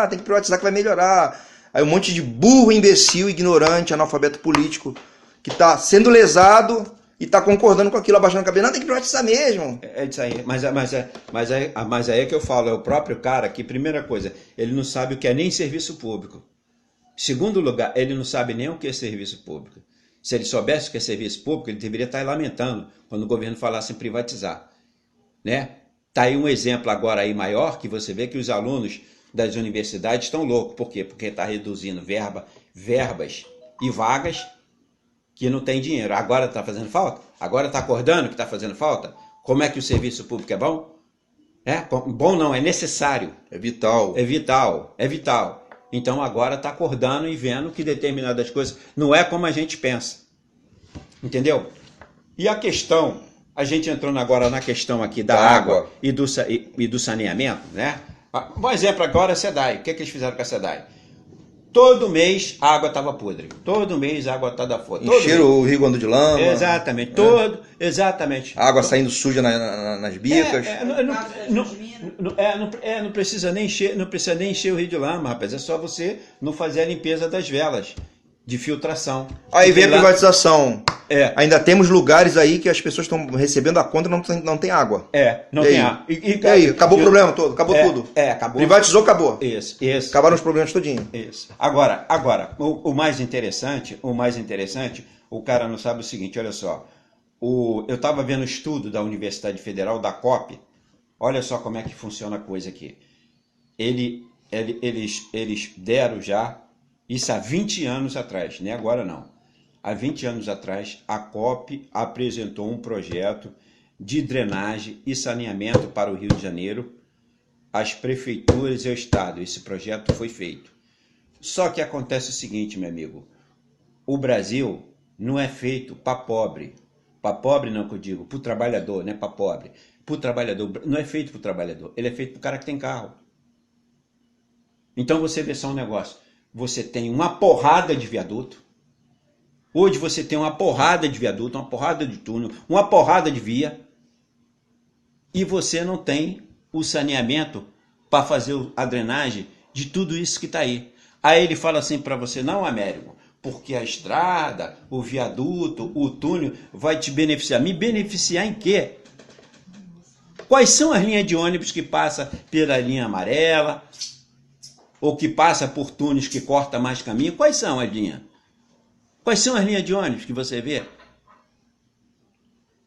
tem que privatizar que vai melhorar. Aí um monte de burro, imbecil, ignorante, analfabeto político, que está sendo lesado e está concordando com aquilo, abaixando a cabeça. Não, tem que privatizar mesmo. É isso aí. Mas aí é que eu falo, é o próprio cara que, primeira coisa, ele não sabe o que é nem serviço público. Segundo lugar, ele não sabe nem o que é serviço público. Se ele soubesse o que é serviço público, ele deveria estar lamentando quando o governo falasse em privatizar. Né? Tá aí um exemplo agora aí maior, que você vê que os alunos das universidades estão loucos. Por quê? Porque está reduzindo verbas e vagas que não tem dinheiro. Agora está fazendo falta? Agora está acordando que está fazendo falta? Como é que o serviço público é bom? Bom não, é necessário. É vital. É vital. Então agora está acordando e vendo que determinadas coisas não é como a gente pensa. Entendeu? E a questão, a gente entrando agora na questão aqui da água e do saneamento, né? Um exemplo agora é a SEDAI. O que eles fizeram com a SEDAI? Todo mês a água estava podre. Todo mês a água estava podre. Encheram o Rio Guandu de lama. Exatamente. Exatamente. A água saindo suja nas bicas. Não precisa nem encher o Rio de Lama, rapaz. É só você não fazer a limpeza das velas de filtração. Aí vem a privatização. Ainda temos lugares aí que as pessoas estão recebendo a conta e não tem água. Não tem água. E aí, acabou o problema todo, acabou tudo. Acabou. Privatizou, acabou. Isso. Acabaram os problemas todinho. Isso. Agora, o mais interessante, o cara não sabe o seguinte, olha só. Eu estava vendo o estudo da Universidade Federal, da COP. Olha só como é que funciona a coisa aqui. Eles deram já isso há 20 anos atrás, nem agora não. Há 20 anos atrás, a COP apresentou um projeto de drenagem e saneamento para o Rio de Janeiro, as prefeituras e o Estado. Esse projeto foi feito. Só que acontece o seguinte, meu amigo, o Brasil não é feito para pobre. Para pobre não que eu digo, para o trabalhador, não é para pobre. Para o trabalhador, não é feito para o trabalhador, ele é feito para o cara que tem carro. Então você vê só um negócio. Você tem uma porrada de viaduto. Hoje você tem uma porrada de viaduto, uma porrada de túnel, uma porrada de via. E você não tem o saneamento para fazer a drenagem de tudo isso que está aí. Aí ele fala assim para você, não, Américo, porque a estrada, o viaduto, o túnel vai te beneficiar. Me beneficiar em quê? Quais são as linhas de ônibus que passam pela linha amarela? Ou que passa por túneis que corta mais caminho? Quais são as linhas? Quais são as linhas de ônibus que você vê?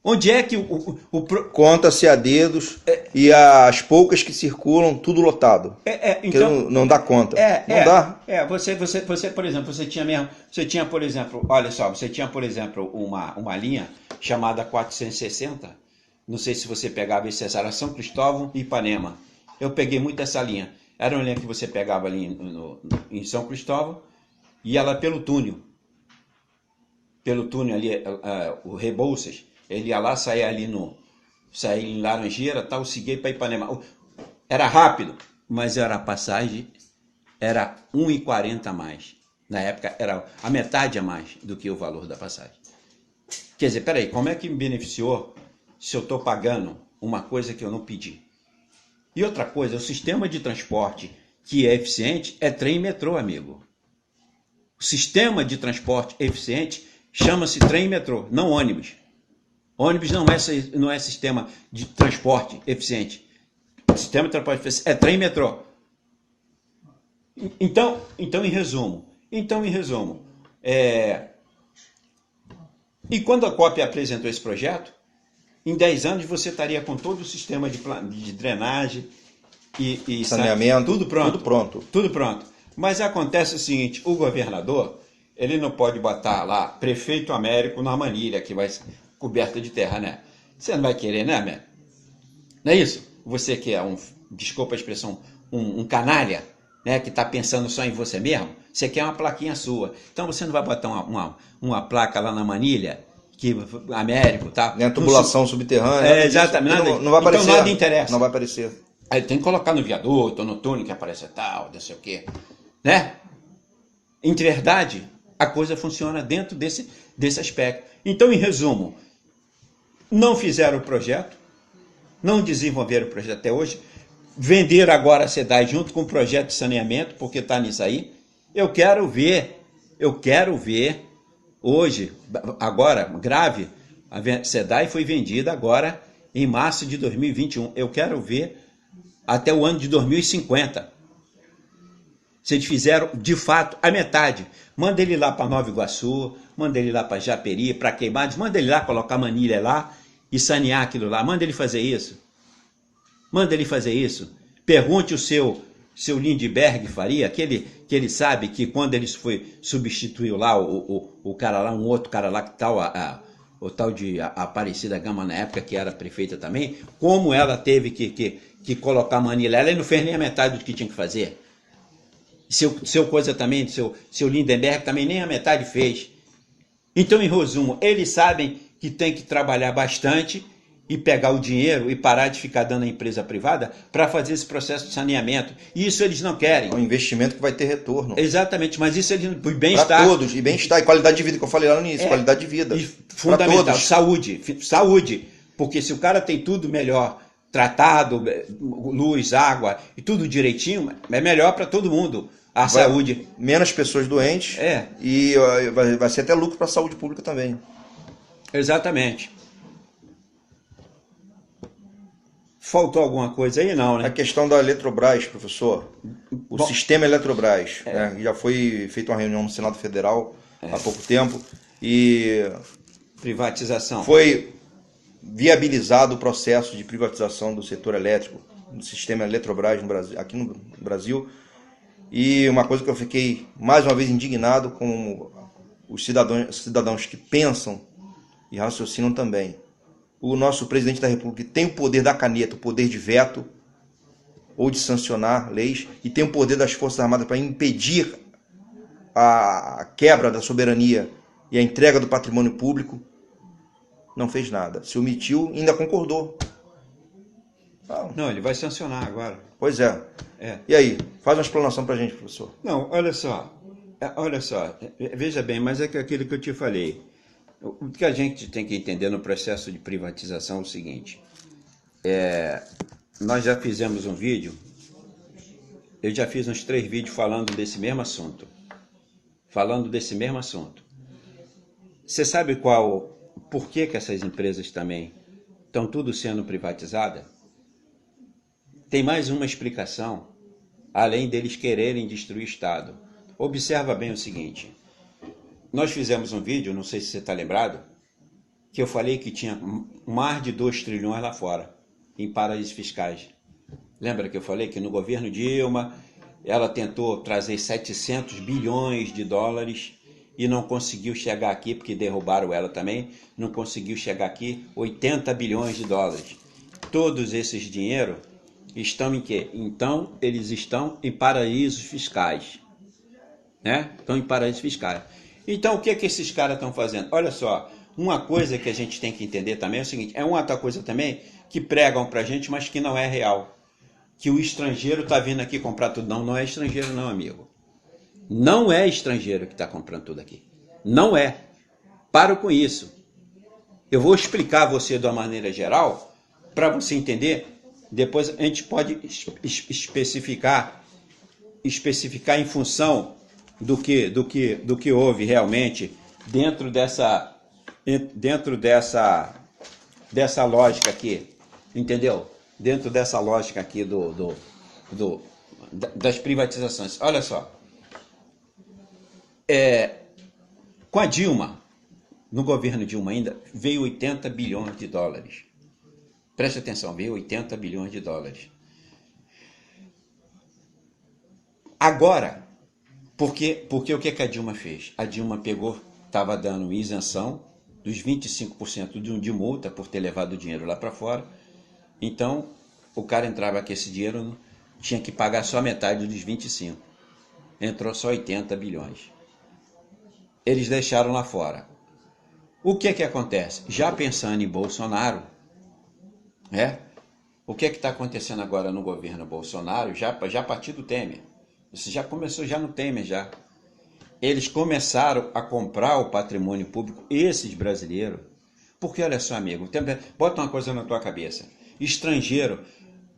Onde é que Conta-se a dedos e as poucas que circulam, tudo lotado. Então, não dá conta. Não dá. Você, por exemplo, você tinha, por exemplo, olha só, você tinha, por exemplo, uma linha chamada 460. Não sei se você pegava esse, era São Cristóvão e Ipanema. Eu peguei muito essa linha. Era uma linha que você pegava ali em São Cristóvão e ela pelo túnel. Pelo túnel ali, o Rebouças. Ele ia lá, saía em Laranjeira, tal, seguia para Ipanema. Era rápido, mas era a passagem, era 1,40 a mais. Na época era a metade a mais do que o valor da passagem. Quer dizer, peraí, como é que me beneficiou se eu estou pagando uma coisa que eu não pedi? E outra coisa, o sistema de transporte que é eficiente é trem e metrô, amigo. O sistema de transporte eficiente chama-se trem e metrô, não ônibus. Ônibus não é sistema de transporte eficiente. O sistema de transporte eficiente é trem e metrô. Então, em resumo, e quando a COP apresentou esse projeto, em 10 anos você estaria com todo o sistema de drenagem e saneamento, tudo pronto. Mas acontece o seguinte, o governador, ele não pode botar lá prefeito Américo na manilha, que vai ser coberta de terra, né? Você não vai querer, né, Américo? Não é isso? Você que é desculpa a expressão, um canalha, né, que está pensando só em você mesmo, você quer uma plaquinha sua. Então você não vai botar uma placa lá na manilha, que Américo, tá? Nem a tubulação subterrânea. Exatamente. Não vai aparecer. Então nada interessa. Não vai aparecer. Aí tem que colocar no viaduto, no túnel que aparece tal, não sei o quê. Né? Em verdade, a coisa funciona dentro desse aspecto. Então, em resumo, não fizeram o projeto, não desenvolveram o projeto até hoje, venderam agora a SEDAI junto com o projeto de saneamento, porque está nisso aí. Eu quero ver hoje, agora, grave, a SEDAI foi vendida agora em março de 2021. Eu quero ver até o ano de 2050. Se eles fizeram, de fato, a metade. Manda ele lá para Nova Iguaçu, manda ele lá para Japeri, para Queimados, manda ele lá colocar manilha lá e sanear aquilo lá. Manda ele fazer isso. Pergunte o seu Lindbergh Faria, que ele sabe que quando ele substituiu lá o cara lá, um outro cara lá, que tal o tal de Aparecida Gama na época, que era prefeita também, como ela teve que colocar manilha. Ela não fez nem a metade do que tinha que fazer. Seu coisa também, seu Lindenberg também nem a metade fez. Então, em resumo, eles sabem que tem que trabalhar bastante e pegar o dinheiro e parar de ficar dando a empresa privada para fazer esse processo de saneamento. E isso eles não querem. É um investimento que vai ter retorno. Exatamente, mas isso eles o bem-estar. Para todos, e bem-estar, e qualidade de vida, que eu falei lá no início, qualidade de vida. E fundamental, saúde. Porque se o cara tem tudo melhor tratado, luz, água e tudo direitinho, é melhor para todo mundo. Saúde. Menos pessoas doentes e vai ser até lucro para a saúde pública também. Exatamente. Faltou alguma coisa aí? Não, né? A questão da Eletrobras, professor. O sistema Eletrobras. Né? Já foi feita uma reunião no Senado Federal há pouco tempo e... Privatização. Foi viabilizado o processo de privatização do setor elétrico, do sistema Eletrobras no Brasil, aqui no Brasil. E uma coisa que eu fiquei mais uma vez indignado com os cidadãos que pensam e raciocinam também. O nosso presidente da República tem o poder da caneta, o poder de veto ou de sancionar leis, e tem o poder das Forças Armadas para impedir a quebra da soberania e a entrega do patrimônio público. Não fez nada, se omitiu e ainda concordou. Não, ele vai sancionar agora. Pois é. E aí? Faz uma explanação pra gente, professor. Não, olha só. Veja bem, mas é que aquilo que eu te falei. O que a gente tem que entender no processo de privatização é o seguinte. Nós já fizemos um vídeo, eu já fiz uns 3 vídeos falando desse mesmo assunto. Você sabe por que essas empresas também estão tudo sendo privatizadas? Tem mais uma explicação, além deles quererem destruir o Estado. Observa bem o seguinte, nós fizemos um vídeo, não sei se você está lembrado, que eu falei que tinha mais de 2 trilhões lá fora, em paraísos fiscais. Lembra que eu falei que no governo Dilma, ela tentou trazer 700 bilhões de dólares e não conseguiu chegar aqui, porque derrubaram ela também, não conseguiu chegar aqui 80 bilhões de dólares. Todos esses dinheiro estão em quê? Então, eles estão em paraísos fiscais. Né? Estão em paraísos fiscais. Então, o que esses caras estão fazendo? Olha só, uma coisa que a gente tem que entender também é o seguinte, uma outra coisa também que pregam pra gente, mas que não é real. Que o estrangeiro está vindo aqui comprar tudo. Não, não é estrangeiro não, amigo. Não é estrangeiro que está comprando tudo aqui. Não é. Paro com isso. Eu vou explicar a você de uma maneira geral, para você entender. Depois a gente pode especificar em função do que houve realmente dentro dessa lógica aqui, entendeu? Dentro dessa lógica aqui das privatizações. Olha só, com a Dilma, no governo Dilma ainda, veio 80 bilhões de dólares. Preste atenção, veio 80 bilhões de dólares. Agora, porque o que a Dilma fez? A Dilma pegou, estava dando isenção dos 25% de multa por ter levado o dinheiro lá para fora. Então, o cara entrava com esse dinheiro, tinha que pagar só metade dos 25. Entrou só 80 bilhões. Eles deixaram lá fora. O que acontece? Já pensando em Bolsonaro, o que está acontecendo agora no governo Bolsonaro, já a partir do Temer? Isso já começou já no Temer, já. Eles começaram a comprar o patrimônio público, esses brasileiros. Porque, olha só, amigo, bota uma coisa na tua cabeça. Estrangeiro,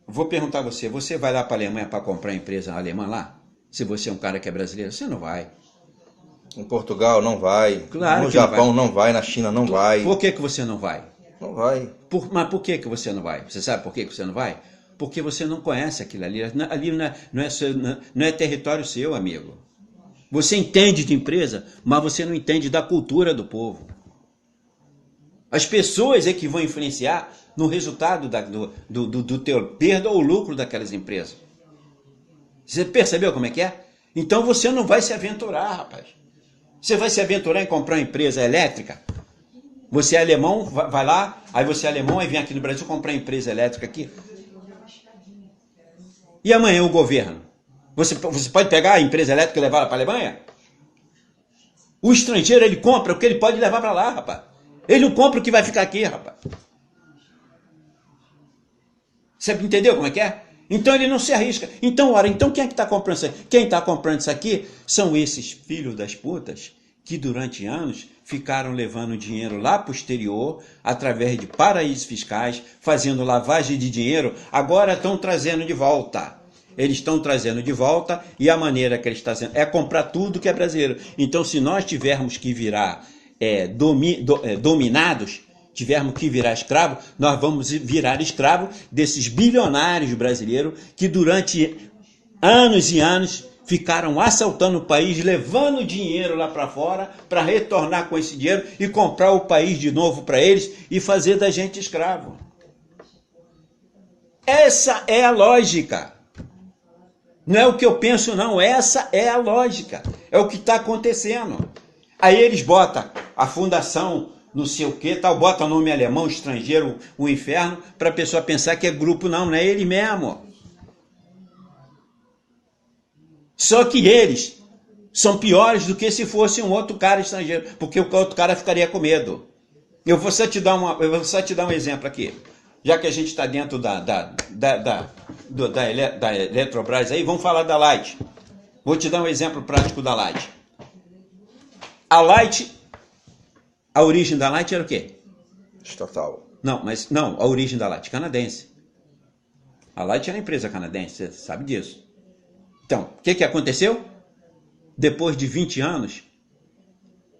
vou perguntar a você, você vai lá para a Alemanha para comprar empresa alemã lá? Se você é um cara que é brasileiro, você não vai. Em Portugal não vai, claro no Japão não vai, na China não vai. Por que você não vai? Não vai. Mas por que você não vai? Você sabe por que você não vai? Porque você não conhece aquilo ali. Ali não é território seu, amigo. Você entende de empresa, mas você não entende da cultura do povo. As pessoas é que vão influenciar no resultado do teu perda ou lucro daquelas empresas. Você percebeu como é que é? Então você não vai se aventurar, rapaz. Você vai se aventurar em comprar uma empresa elétrica? Você é alemão, vai lá, aí você é alemão, aí vem aqui no Brasil comprar uma empresa elétrica aqui. E amanhã o governo? Você pode pegar a empresa elétrica e levar ela para a Alemanha? O estrangeiro, ele compra o que ele pode levar para lá, rapaz. Ele não compra o que vai ficar aqui, rapaz. Você entendeu como é que é? Então ele não se arrisca. Então quem é que está comprando isso aqui? Quem está comprando isso aqui são esses filhos das putas que durante anos ficaram levando dinheiro lá para o exterior, através de paraísos fiscais, fazendo lavagem de dinheiro, agora estão trazendo de volta. Eles estão trazendo de volta e a maneira que eles estão fazendo é comprar tudo que é brasileiro. Então, se nós tivermos que virar dominados, tivermos que virar escravo, nós vamos virar escravo desses bilionários brasileiros que durante anos e anos ficaram assaltando o país, levando dinheiro lá para fora para retornar com esse dinheiro e comprar o país de novo para eles e fazer da gente escravo. Essa é a lógica. Não é o que eu penso, não. Essa é a lógica. É o que está acontecendo. Aí eles botam a fundação, não sei o que, tal, botam o nome alemão, estrangeiro, o inferno, para a pessoa pensar que é grupo. Não é ele mesmo. Só que eles são piores do que se fosse um outro cara estrangeiro, porque o outro cara ficaria com medo. Eu vou só te dar um exemplo aqui. Já que a gente está dentro da Eletrobras aí, vamos falar da Light. Vou te dar um exemplo prático da Light. A Light, a origem da Light era o quê? Estatal. Não, a origem da Light, canadense. A Light era uma empresa canadense, você sabe disso. Então, o que aconteceu? Depois de 20 anos,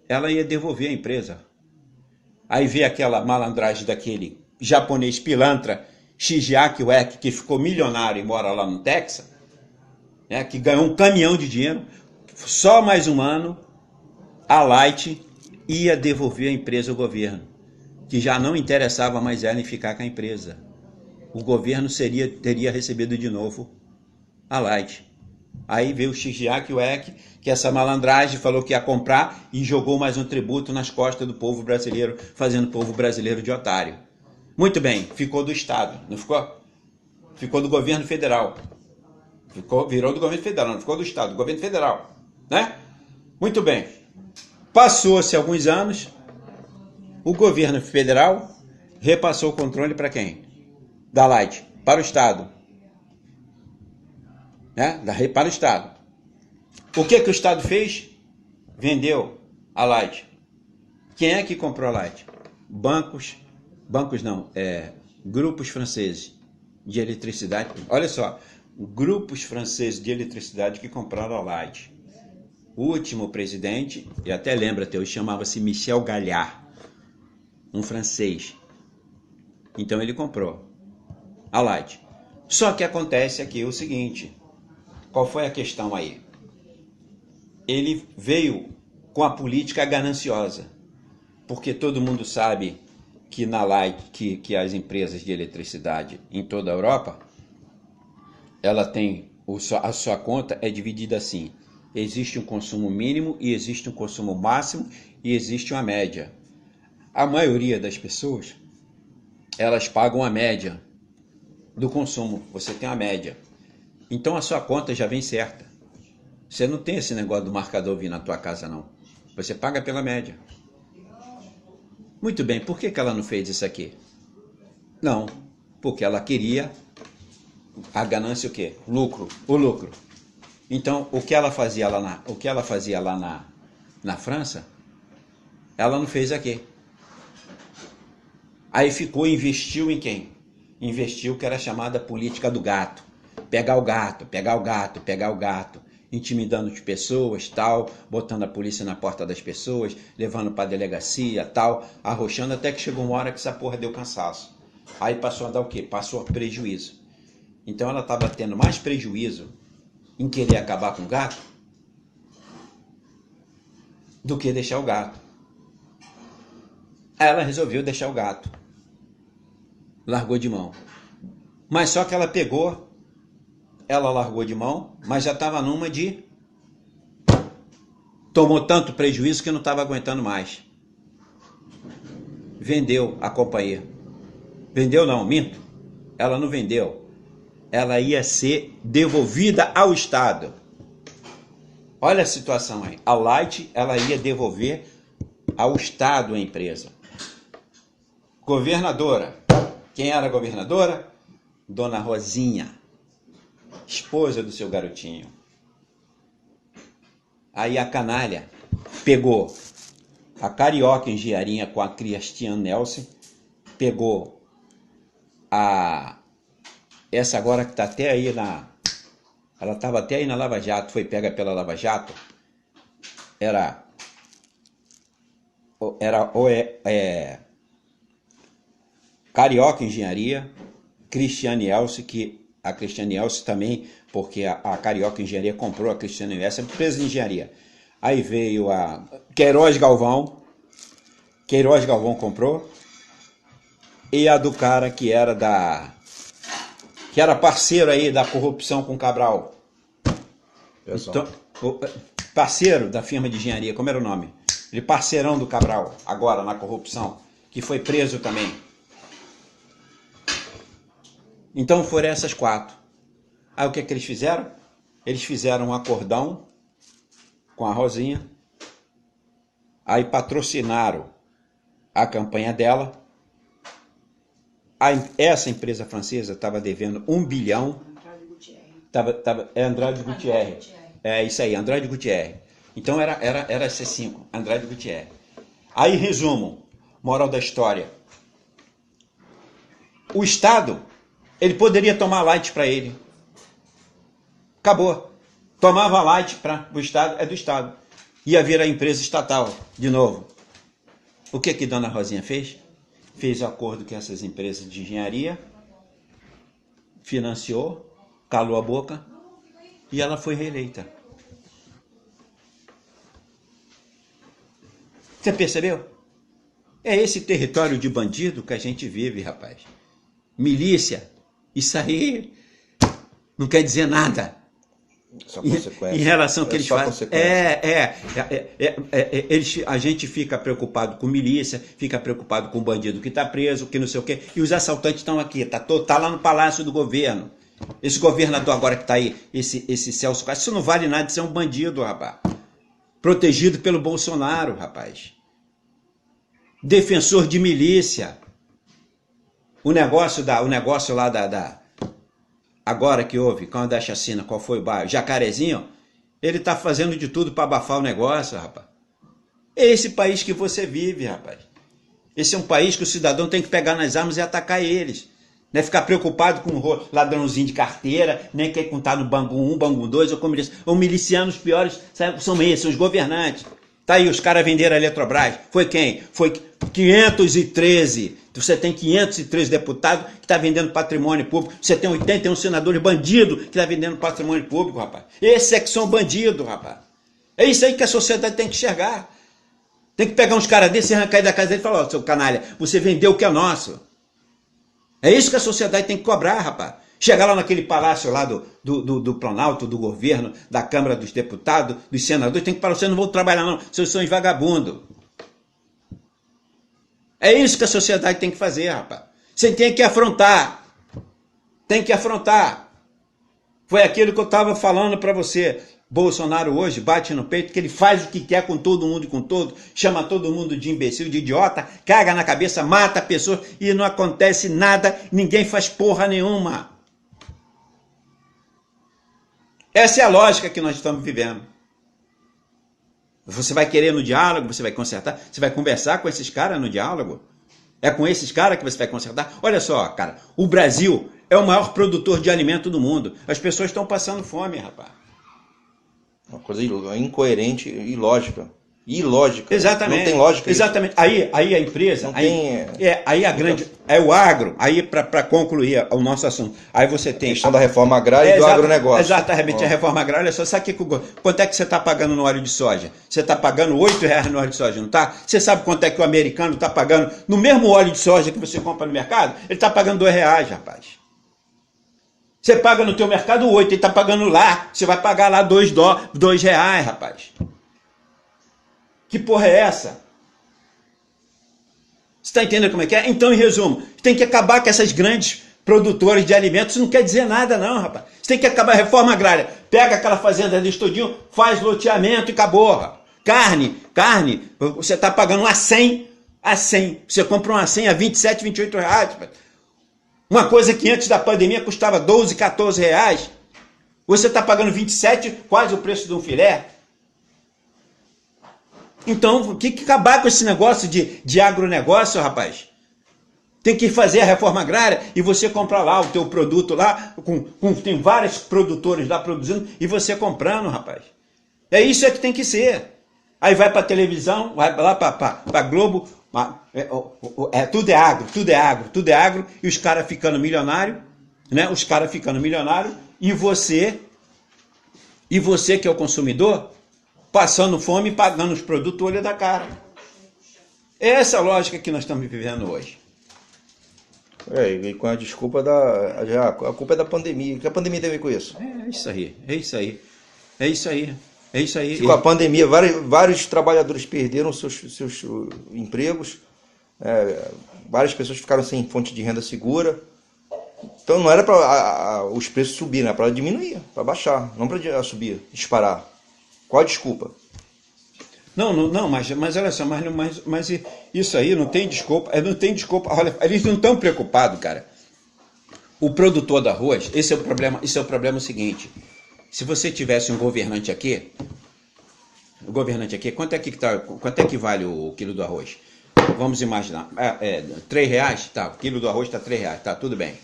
ela ia devolver a empresa. Aí veio aquela malandragem daquele japonês pilantra, Shigeaki Ueki, que ficou milionário e mora lá no Texas, né, que ganhou um caminhão de dinheiro. Só mais um ano, a Light ia devolver a empresa ao governo, que já não interessava mais ela em ficar com a empresa. O governo teria recebido de novo a Light. Aí veio o Shigeaki Ueki, que essa malandragem falou que ia comprar e jogou mais um tributo nas costas do povo brasileiro, fazendo o povo brasileiro de otário. Muito bem, ficou do Estado, não ficou? Ficou do governo federal. Virou do governo federal, não ficou do Estado, do governo federal, né? Muito bem. Passou-se alguns anos, o governo federal repassou o controle para quem? Da Light, para o Estado. Né? Para o Estado. O que o Estado fez? Vendeu a Light. Quem é que comprou a Light? Grupos franceses de eletricidade. Olha só, grupos franceses de eletricidade que compraram a Light. O último presidente, e até lembra até hoje, chamava-se Michel Gaillard, um francês. Então ele comprou a Light. Só que acontece aqui o seguinte, qual foi a questão aí? Ele veio com a política gananciosa, porque todo mundo sabe que na Light, que as empresas de eletricidade em toda a Europa, ela tem a sua conta é dividida assim: existe um consumo mínimo e existe um consumo máximo e existe uma média. A maioria das pessoas, elas pagam a média do consumo. Você tem a média. Então a sua conta já vem certa. Você não tem esse negócio do marcador vir na tua casa, não. Você paga pela média. Muito bem, por que ela não fez isso aqui? Não, porque ela queria a ganância o quê? O lucro. Então, o que ela fazia lá na França, ela não fez aqui. Aí investiu em quem? Investiu que era chamada política do gato. Pegar o gato, intimidando as pessoas, tal, botando a polícia na porta das pessoas, levando para a delegacia, tal, arrochando, até que chegou uma hora que essa porra deu cansaço. Aí passou a dar o quê? Passou a prejuízo. Então ela estava tendo mais prejuízo em querer acabar com o gato do que deixar o gato. Aí ela resolveu deixar o gato. Largou de mão. Mas só que ela largou de mão, mas já estava numa de... Tomou tanto prejuízo que não estava aguentando mais. Vendeu a companhia. Vendeu não, minto. Ela não vendeu. Ela ia ser devolvida ao Estado. Olha a situação aí. A Light, ela ia devolver ao Estado a empresa. Governadora. Quem era a governadora? Dona Rosinha, esposa do seu garotinho. Aí a canalha pegou a Carioca Engenharia com a Christian Nelson, pegou essa agora que está até aí ela estava até aí na Lava Jato, foi pega pela Lava Jato, Carioca Engenharia, Christiane Elce, que a Christiane Elce também, porque a Carioca Engenharia comprou a Christiane Elce, empresa de engenharia. Aí veio a Queiroz Galvão comprou, e a do cara que era parceiro aí da corrupção com Cabral. Então, parceiro da firma de engenharia, como era o nome? Ele parceirão do Cabral, agora na corrupção, que foi preso também. Então foram essas 4. Aí o que eles fizeram? Eles fizeram um acordão com a Rosinha, aí patrocinaram a campanha dela, essa empresa francesa estava devendo 1 bilhão. É Andrade Gutierrez. É isso aí, Andrade Gutierrez. Então era C5, Andrade Gutierrez. Aí, resumo, moral da história. O Estado, ele poderia tomar light para ele. Acabou. Tomava light para o Estado, é do Estado. Ia virar empresa estatal, de novo. O que Dona Rosinha fez? Fez acordo com essas empresas de engenharia, financiou, calou a boca e ela foi reeleita. Você percebeu? É esse território de bandido que a gente vive, rapaz. Milícia, isso aí não quer dizer nada. Só consequência. Em relação ao que eles fazem. A gente fica preocupado com milícia, fica preocupado com o bandido que está preso, que não sei o quê. E os assaltantes estão aqui, tá lá no palácio do governo. Esse governador agora que está aí, esse Celso Castro, isso não vale nada de ser um bandido, rapaz. Protegido pelo Bolsonaro, rapaz. Defensor de milícia. O negócio lá agora que houve, quando da chacina, qual foi o bairro? Jacarezinho, ele tá fazendo de tudo para abafar o negócio, rapaz. É esse país que você vive, rapaz. Esse é um país que o cidadão tem que pegar nas armas e atacar eles. Não é ficar preocupado com o ladrãozinho de carteira, nem quer contar no Bangu 1, Bangu 2, ou milicianos piores, sabe, são esses, são os governantes. Tá aí, os caras venderam a Eletrobras. Foi quem? Foi 513. Você tem 513 deputados que estão vendendo patrimônio público. Você tem 81 senadores bandidos que estão vendendo patrimônio público, rapaz. Esses é que são bandidos, rapaz. É isso aí que a sociedade tem que enxergar. Tem que pegar uns caras desses e arrancar aí da casa dele e falar, ó, seu canalha, você vendeu o que é nosso. É isso que a sociedade tem que cobrar, rapaz. Chegar lá naquele palácio lá do Planalto, do governo, da Câmara dos Deputados, dos senadores, tem que falar, vocês não vão trabalhar não, vocês são vagabundos. É isso que a sociedade tem que fazer, rapaz. Você tem que afrontar. Tem que afrontar. Foi aquilo que eu estava falando para você. Bolsonaro hoje bate no peito que ele faz o que quer com todo mundo e com todo, chama todo mundo de imbecil, de idiota, caga na cabeça, mata a pessoa e não acontece nada, ninguém faz porra nenhuma. Essa é a lógica que nós estamos vivendo. Você vai querer no diálogo, você vai consertar, você vai conversar com esses caras no diálogo? É com esses caras que você vai consertar? Olha só, cara, o Brasil é o maior produtor de alimento do mundo. As pessoas estão passando fome, rapaz. Uma coisa incoerente e ilógica. Ilógica. Exatamente. Não tem lógica. Exatamente. Aí a empresa. Não aí, tem. Aí a grande. É o agro. Aí, para concluir o nosso assunto. Aí você tem. A questão da reforma agrária e do agronegócio. Exatamente. A reforma agrária. Olha só, sabe quanto é que você está pagando no óleo de soja? Você está pagando R$8 no óleo de soja, não está? Você sabe quanto é que o americano está pagando no mesmo óleo de soja que você compra no mercado? Ele está pagando R$2, rapaz. Você paga no teu mercado 8, ele está pagando lá. Você vai pagar lá R$2, rapaz. Que porra é essa? Você está entendendo como é que é? Então, em resumo, tem que acabar com essas grandes produtoras de alimentos. Isso não quer dizer nada, não, rapaz. Você tem que acabar a reforma agrária. Pega aquela fazenda de estudinho, faz loteamento e acabou. Rapaz. Carne, você está pagando a 100. Você compra uma 100 a R$27, R$28, rapaz. Uma coisa que antes da pandemia custava R$12, R$14. Você está pagando 27, quase o preço de um filé. Então, tem que acabar com esse negócio de agronegócio, rapaz. Tem que fazer a reforma agrária e você comprar lá o teu produto lá, tem vários produtores lá produzindo e você comprando, rapaz. É isso que tem que ser. Aí vai para a televisão, vai lá para a Globo, tudo é agro, e os caras ficando milionários, né? Os caras ficando milionários, e você que é o consumidor, passando fome e pagando os produtos olho da cara. É essa a lógica que nós estamos vivendo hoje. E com a desculpa a culpa é da pandemia. O que a pandemia tem a ver com isso? É isso aí. Com a pandemia, vários trabalhadores perderam seus empregos, várias pessoas ficaram sem fonte de renda segura. Então não era para os preços subirem, era para diminuir, para baixar, não para subir, disparar. Qual a desculpa? Mas olha só, mas isso aí não tem desculpa, não tem desculpa. Olha, eles não estão preocupados, cara. O produtor do arroz, esse é o problema seguinte. Se você tivesse um governante aqui, quanto é que vale o quilo do arroz? Vamos imaginar, R$3, tá, o quilo do arroz está R$3, tá, tudo bem.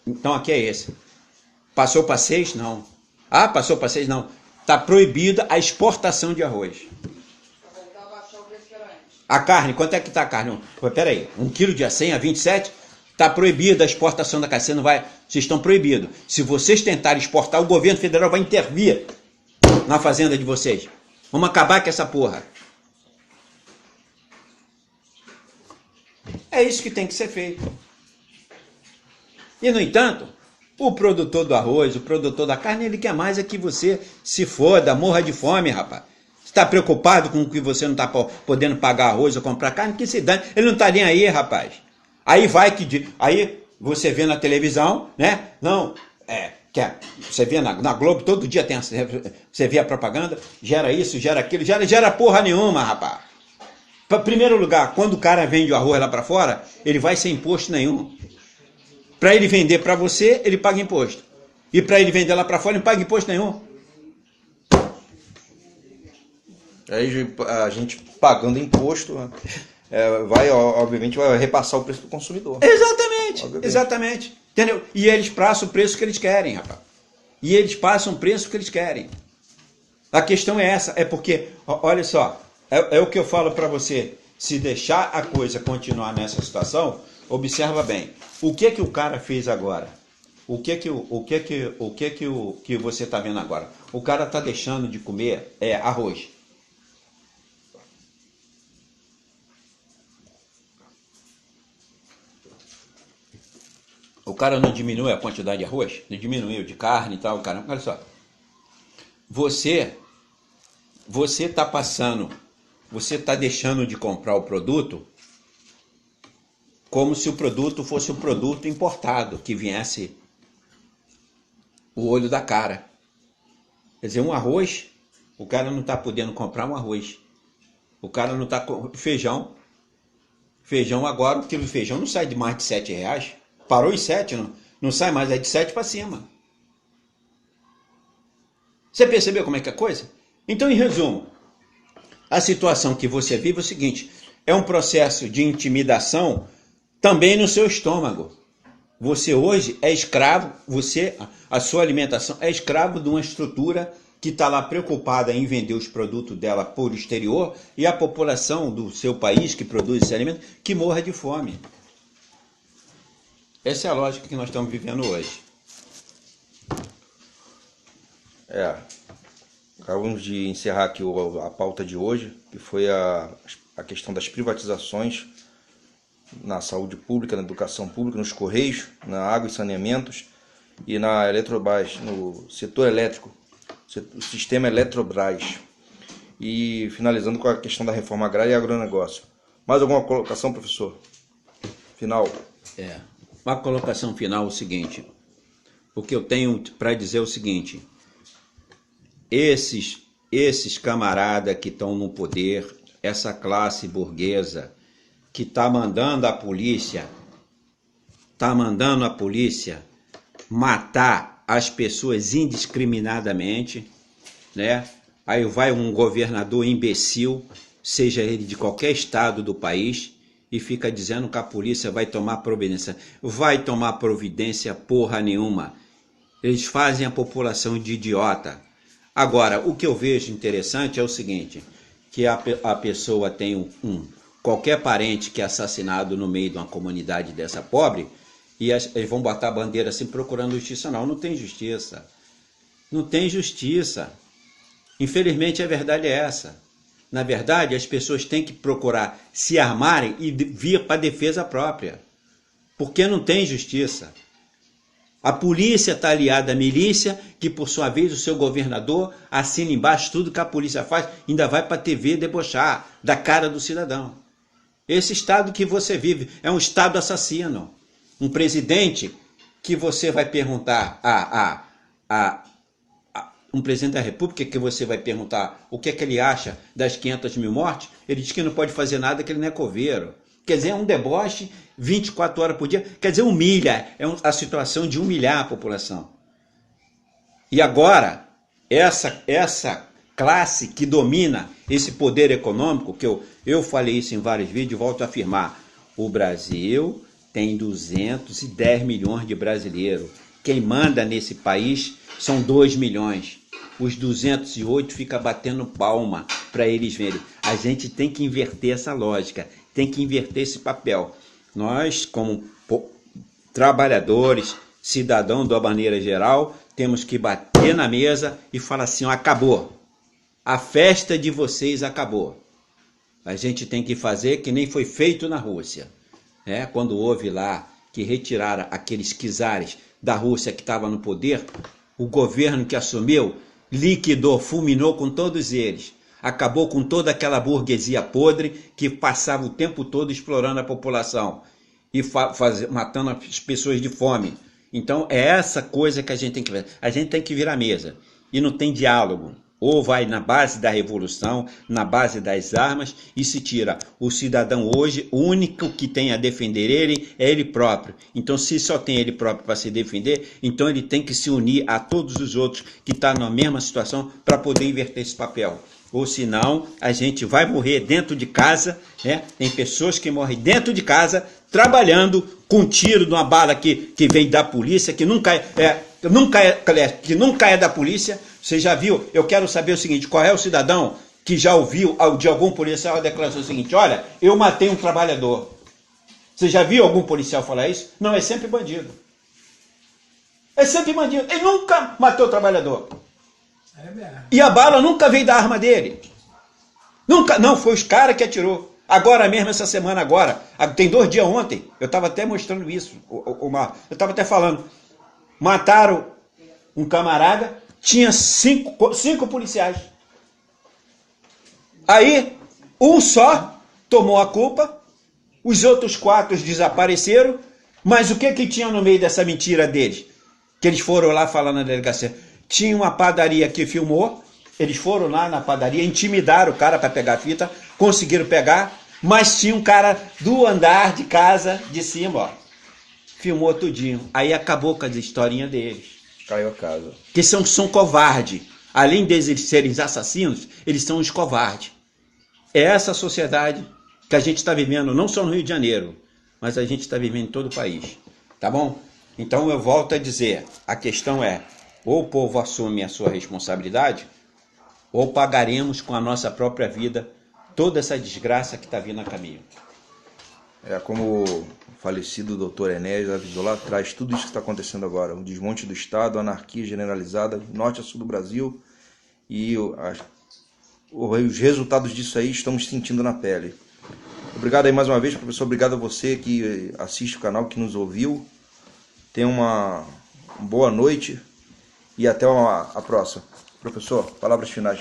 Então aqui é esse. Passou para 6? Não. Ah, passou para 6? Não. Está proibida a exportação de arroz. A carne, quanto é que está a carne? Peraí, 1 quilo de 100 a 27? Está proibida a exportação da carne. Você não vai, vocês estão proibidos. Se vocês tentarem exportar, o governo federal vai intervir na fazenda de vocês. Vamos acabar com essa porra. É isso que tem que ser feito. E, no entanto, o produtor do arroz, o produtor da carne, ele quer mais é que você se foda, morra de fome, rapaz. Está preocupado com que você não está podendo pagar arroz ou comprar carne? Que se dane. Ele não está nem aí, rapaz. Aí aí você vê na televisão, né? Você vê na Globo, todo dia você vê a propaganda, gera isso, gera aquilo, gera porra nenhuma, rapaz. Primeiro lugar, quando o cara vende o arroz lá para fora, ele vai sem imposto nenhum. Para ele vender para você, ele paga imposto. E para ele vender lá para fora, ele não paga imposto nenhum. Aí a gente pagando imposto, obviamente, vai repassar o preço do consumidor. Exatamente. Entendeu? E eles passam o preço que eles querem, rapaz. A questão é essa, é porque, olha só, é o que eu falo para você, se deixar a coisa continuar nessa situação, observa bem, o que o cara fez agora? O que você está vendo agora? O cara está deixando de comer arroz. O cara não diminui a quantidade de arroz? Não diminuiu de carne e tal, cara. Olha só. Você está deixando de comprar o produto como se o produto fosse um produto importado, que viesse o olho da cara. Quer dizer, um arroz, o cara não está podendo comprar um arroz. O cara não está... Feijão agora, o quilo de feijão não sai de mais de R$7. Parou em 7, não sai mais, é de 7 para cima. Você percebeu como é que é a coisa? Então, em resumo, a situação que você vive é o seguinte, é um processo de intimidação também no seu estômago. Você hoje é escravo, a sua alimentação é escravo de uma estrutura que está lá preocupada em vender os produtos dela por exterior e a população do seu país que produz esse alimento que morra de fome. Essa é a lógica que nós estamos vivendo hoje. Acabamos de encerrar aqui a pauta de hoje, que foi a questão das privatizações na saúde pública, na educação pública, nos Correios, na água e saneamentos e na Eletrobras, no setor elétrico, o sistema Eletrobras. E finalizando com a questão da reforma agrária e agronegócio. Mais alguma colocação, professor? Final. Uma colocação final é o seguinte, o que eu tenho para dizer é o seguinte, esses camaradas que estão no poder, essa classe burguesa que está mandando a polícia matar as pessoas indiscriminadamente, né? Aí vai um governador imbecil, seja ele de qualquer estado do país, e fica dizendo que a polícia vai tomar providência. Vai tomar providência porra nenhuma. Eles fazem a população de idiota. Agora, o que eu vejo interessante é o seguinte, que a pessoa tem qualquer parente que é assassinado no meio de uma comunidade dessa pobre, e eles vão botar a bandeira assim procurando justiça. Não tem justiça. Não tem justiça. Infelizmente a verdade é essa. Na verdade, as pessoas têm que procurar se armarem e vir para a defesa própria. Porque não tem justiça. A polícia está aliada à milícia, que por sua vez o seu governador assina embaixo tudo que a polícia faz, ainda vai para a TV debochar da cara do cidadão. Esse estado que você vive é um estado assassino. Um presidente que você vai perguntar um presidente da República que você vai perguntar o que é que ele acha das 500 mil mortes, ele diz que não pode fazer nada, que ele não é coveiro. Quer dizer, é um deboche 24 horas por dia. Quer dizer, humilha. A situação de humilhar a população. E agora, essa classe que domina esse poder econômico, que eu falei isso em vários vídeos e volto a afirmar, o Brasil tem 210 milhões de brasileiros. Quem manda nesse país são 2 milhões. Os 208 ficam batendo palma para eles verem. A gente tem que inverter essa lógica, tem que inverter esse papel. Nós, como trabalhadores, cidadãos de uma maneira geral, temos que bater na mesa e falar assim, ó, acabou. A festa de vocês acabou. A gente tem que fazer que nem foi feito na Rússia. Quando houve lá que retiraram aqueles czares da Rússia que estava no poder, o governo que assumiu liquidou, fulminou com todos eles. Acabou com toda aquela burguesia podre que passava o tempo todo explorando a população e matando as pessoas de fome. Então é essa coisa que a gente tem que ver. A gente tem que virar a mesa. E não tem diálogo. Ou vai na base da revolução, na base das armas, e se tira. O cidadão hoje, o único que tem a defender ele é ele próprio. Então, se só tem ele próprio para se defender, então ele tem que se unir a todos os outros que estão na mesma situação para poder inverter esse papel. Ou senão, a gente vai morrer dentro de casa, Tem pessoas que morrem dentro de casa, trabalhando com um tiro de uma bala que vem da polícia, que nunca é da polícia. Você já viu? Eu quero saber o seguinte, qual é o cidadão que já ouviu de algum policial a declaração seguinte, olha, eu matei um trabalhador. Você já viu algum policial falar isso? Não, é sempre bandido. É sempre bandido. Ele nunca matou o trabalhador. E a bala nunca veio da arma dele. Nunca, não, foi os caras que atirou. Agora mesmo, essa semana agora, tem 2 dias ontem, eu estava até mostrando isso, eu estava até falando, mataram um camarada, tinha 5 policiais. Aí, um só tomou a culpa, os outros 4 desapareceram, mas o que tinha no meio dessa mentira deles? Que eles foram lá falar na delegacia. Tinha uma padaria que filmou, eles foram lá na padaria, intimidaram o cara para pegar a fita, conseguiram pegar, mas tinha um cara do andar de casa de cima, ó, filmou tudinho. Aí acabou com as historinhas deles. Caiu a casa. Que são covardes. Além deles serem assassinos, eles são os covardes. É essa sociedade que a gente está vivendo, não só no Rio de Janeiro, mas a gente está vivendo em todo o país. Tá bom? Então eu volto a dizer, a questão é, ou o povo assume a sua responsabilidade, ou pagaremos com a nossa própria vida toda essa desgraça que está vindo a caminho. Como o falecido doutor Enéas avisou lá atrás, tudo isso que está acontecendo agora, o desmonte do Estado, a anarquia generalizada, norte a sul do Brasil, e os resultados disso aí estamos sentindo na pele. Obrigado aí mais uma vez, professor, obrigado a você que assiste o canal, que nos ouviu. Tenha uma boa noite e até a próxima. Professor, palavras finais.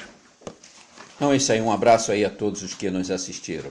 Então é isso aí, um abraço aí a todos os que nos assistiram.